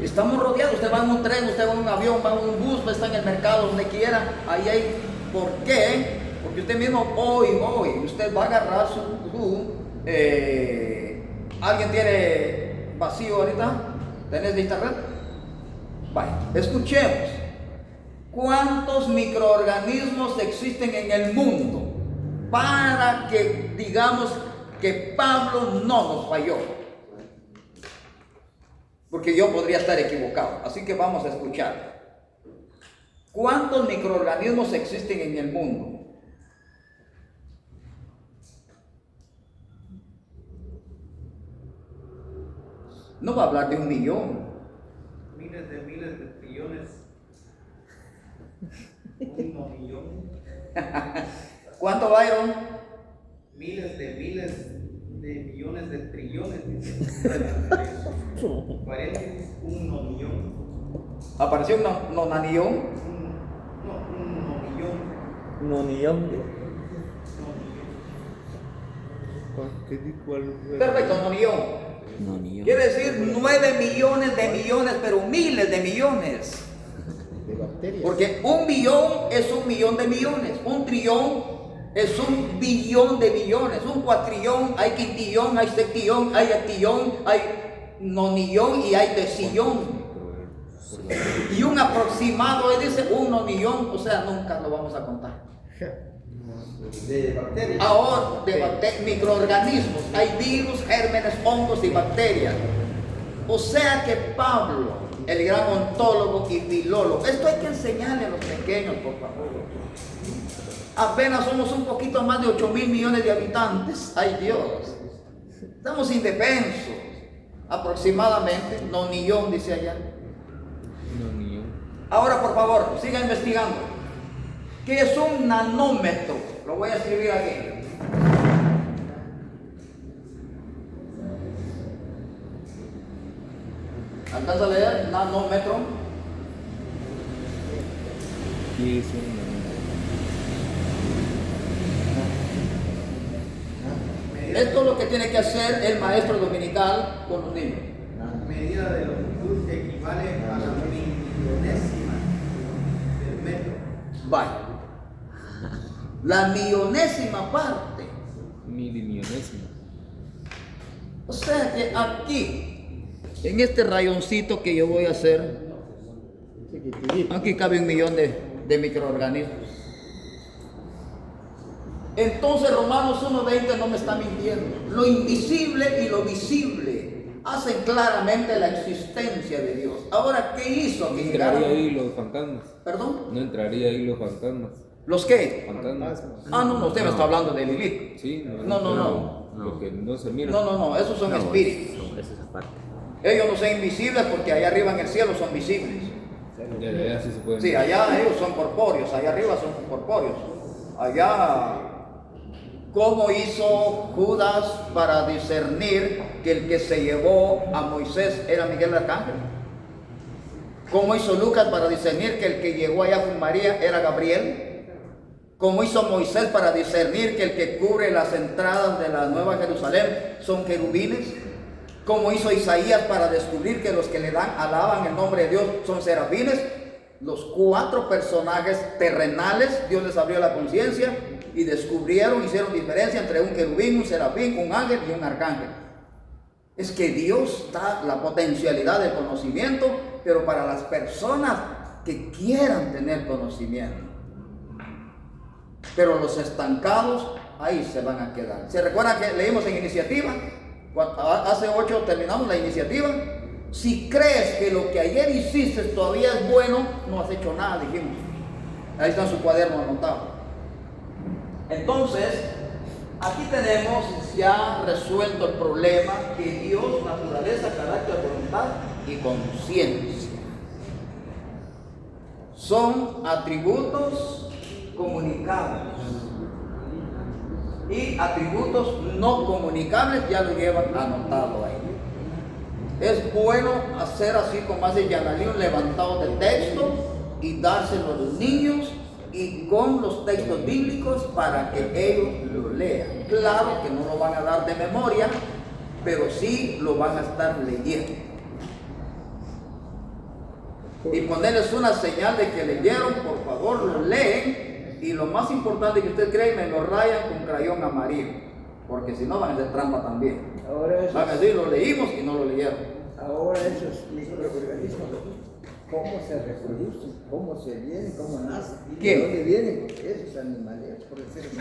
Estamos rodeados. Usted va en un tren, usted va en un avión, va en un bus, está en el mercado, donde quiera. Ahí hay. ¿Por qué? Porque usted mismo hoy, usted va a agarrar ¿alguien tiene vacío ahorita? ¿Tenés de internet? Vaya, escuchemos. ¿Cuántos microorganismos existen en el mundo para que digamos que Pablo no nos falló? Porque yo podría estar equivocado, así que vamos a escuchar. ¿Cuántos microorganismos existen en el mundo? No va a hablar de 1 millón. Miles de trillones. 1 millón. ¿Cuánto, Byron? Miles de millones de trillones. Paréntesis, 1 millón. ¿Apareció un nonanillón? No, 1 millón. No, ni yo. Perfecto, nonillón. No, ni yo. Quiere decir 9 millones de millones, pero miles de millones. De bacterias. Porque 1 billón es 1 millón de millones. 1 trillón es 1 billón de billones. 1 cuatrillón, hay quintillón, hay septillón, hay heptillón, hay nonillón y hay decillón. Y un aproximado, él dice 1 nonillón, o sea, nunca lo vamos a contar. De bacterias. Ahora, de microorganismos, hay virus, gérmenes, hongos y bacterias. O sea que Pablo, el gran ontólogo y filólogo, esto hay que enseñarle a los pequeños, por favor. Apenas somos un poquito más de 8.000 millones de habitantes. ¡Ay, Dios! Estamos indefensos. Aproximadamente, nonillón, dice allá. No, ni yo. Ahora, por favor, siga investigando. ¿Qué es un nanómetro? Lo voy a escribir aquí. ¿Alcanza a leer? Nanómetro. ¿Qué es un Esto es lo que tiene que hacer el maestro dominical con los niños. Medida de longitud que equivale a la millonésima del metro. Vaya. La millonésima parte. Milimillonésima? O sea que aquí, en este rayoncito que yo voy a hacer, aquí cabe 1 millón de microorganismos. Entonces Romanos 1:20 no me está mintiendo. Lo invisible y lo visible hacen claramente la existencia de Dios. Ahora, ¿qué hizo? ¿No Que entraría llegaron- ahí los fantasmas? ¿Perdón? ¿No entraría ahí los fantasmas? ¿Los qué? ¿Fantasmas? Ah, no, usted me está hablando de Lilith. Sí, No. Lo que no se mira. No, esos son espíritus. No, eso es aparte. Ellos no son invisibles porque allá arriba en el cielo son visibles. Ya sí se puede. Sí, allá ellos son corpóreos, allá arriba son corpóreos. Allá, ¿cómo hizo Judas para discernir que el que se llevó a Moisés era Miguel Arcángel? ¿Cómo hizo Lucas para discernir que el que llegó allá con María era Gabriel? ¿Cómo hizo Moisés para discernir que el que cubre las entradas de la Nueva Jerusalén son querubines? ¿Cómo hizo Isaías para descubrir que los que le alaban el nombre de Dios son serafines? Los 4 personajes terrenales, Dios les abrió la conciencia y descubrieron, hicieron diferencia entre un querubín, un serafín, un ángel y un arcángel. Es que Dios da la potencialidad del conocimiento, pero para las personas que quieran tener conocimiento. Pero los estancados ahí se van a quedar. ¿Se recuerdan que leímos en iniciativa? Hace 8 terminamos la iniciativa. Si crees que lo que ayer hiciste todavía es bueno, no has hecho nada, dijimos. Ahí está en su cuaderno anotado. Entonces, aquí tenemos ya resuelto el problema que Dios, naturaleza, carácter, voluntad y conciencia son atributos comunicables. Y atributos no comunicables ya lo llevan anotado ahí. Es bueno hacer así como hace Yanalí, un levantado de texto y dárselo a los niños y con los textos bíblicos para que ellos lo lean. Claro que no lo van a dar de memoria, pero sí lo van a estar leyendo. Y ponerles una señal de que leyeron, por favor, lo leen. Y lo más importante que usted cree, me lo rayan con crayón amarillo, porque si no van a hacer trampa también. Ahora Van a decir, lo leímos y no lo leyeron. ahora esos microorganismos, ¿cómo se reproducen? ¿Cómo se vienen? ¿Cómo nacen? ¿Quién? ¿De dónde vienen? Porque esos animales, por decirlo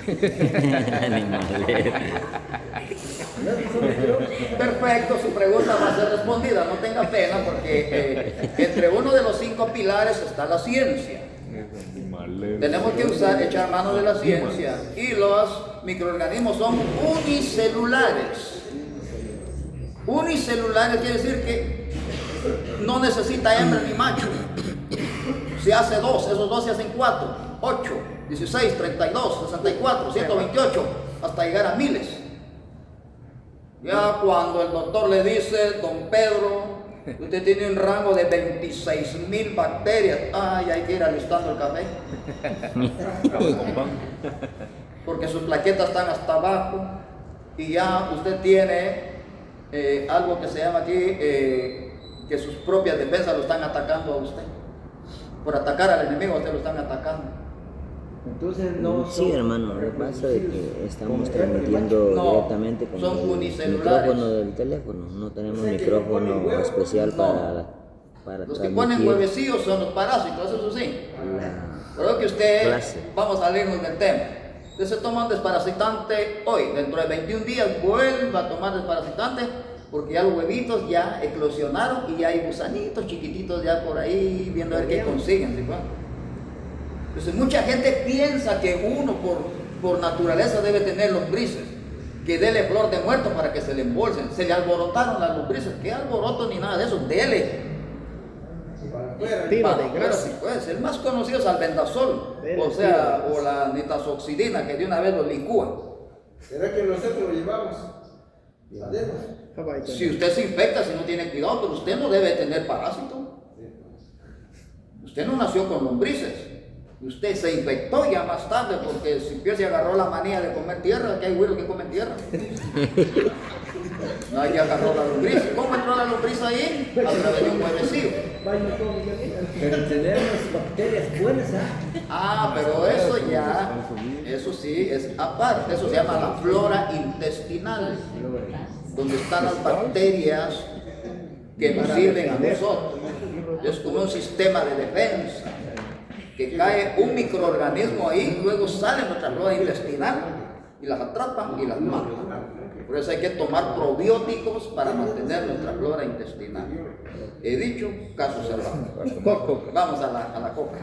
Perfecto, su pregunta va a ser respondida, no tenga pena, porque entre uno de los 5 pilares está la ciencia. Tenemos que echar mano de la ciencia, y los microorganismos son unicelulares. Unicelulares quiere decir que no necesita hembra ni macho. Se hace 2, esos 2 se hacen 4, 8, 16, 32, 64, 128, hasta llegar a miles. Ya cuando el doctor le dice, don Pedro, usted tiene un rango de 26,000 bacterias, ay, hay que ir alistando el café. Porque sus plaquetas están hasta abajo y ya usted tiene algo que se llama aquí, que sus propias defensas lo están atacando a usted. Por atacar al enemigo, a usted lo están atacando. Entonces no Sí, son- hermano, lo que pasa es que estamos transmitiendo No, directamente con son el unicelulares. micrófono del teléfono. No tenemos micrófono especial No. para Los que transmitir ponen huevecillos son los parásitos, eso sí. Creo que usted, Clase. vamos a salirnos del tema. Usted se toma un desparasitante hoy, dentro de 21 días vuelva a tomar desparasitante, porque ya los huevitos ya eclosionaron y ya hay gusanitos chiquititos ya por ahí viendo a ver qué consiguen. ¿Sí? Entonces mucha gente piensa que uno por naturaleza debe tener lombrices, que dele flor de muerto para que se le embolsen. Se le alborotaron las lombrices, ¿qué alboroto ni nada de eso? Dele. Tira de Pero grasa. sí, pues, el más conocido es albendazol, o sea, o la nitazoxidina, que de una vez lo licúa. ¿Será que nosotros lo llevamos? ¿Sabemos? Si usted se infecta, si no tiene cuidado, pero usted no debe tener parásito. Usted no nació con lombrices. Usted se infectó ya más tarde, porque si Dios se agarró la manía de comer tierra, que hay güeros que comen tierra. No, ya agarró la lombriz. ¿Cómo entró la lombriz ahí? A través de un huevecillo. Pero tenemos bacterias buenas, ¿ah? Pero eso ya, eso sí, es aparte. Eso se llama la flora intestinal, donde están las bacterias que nos sirven a nosotros. Es como un sistema de defensa, que cae un microorganismo ahí, luego sale nuestra flora intestinal y las atrapan y las matan. Por eso hay que tomar probióticos para mantener nuestra flora intestinal. He dicho, caso cerrado. Vamos a la coca.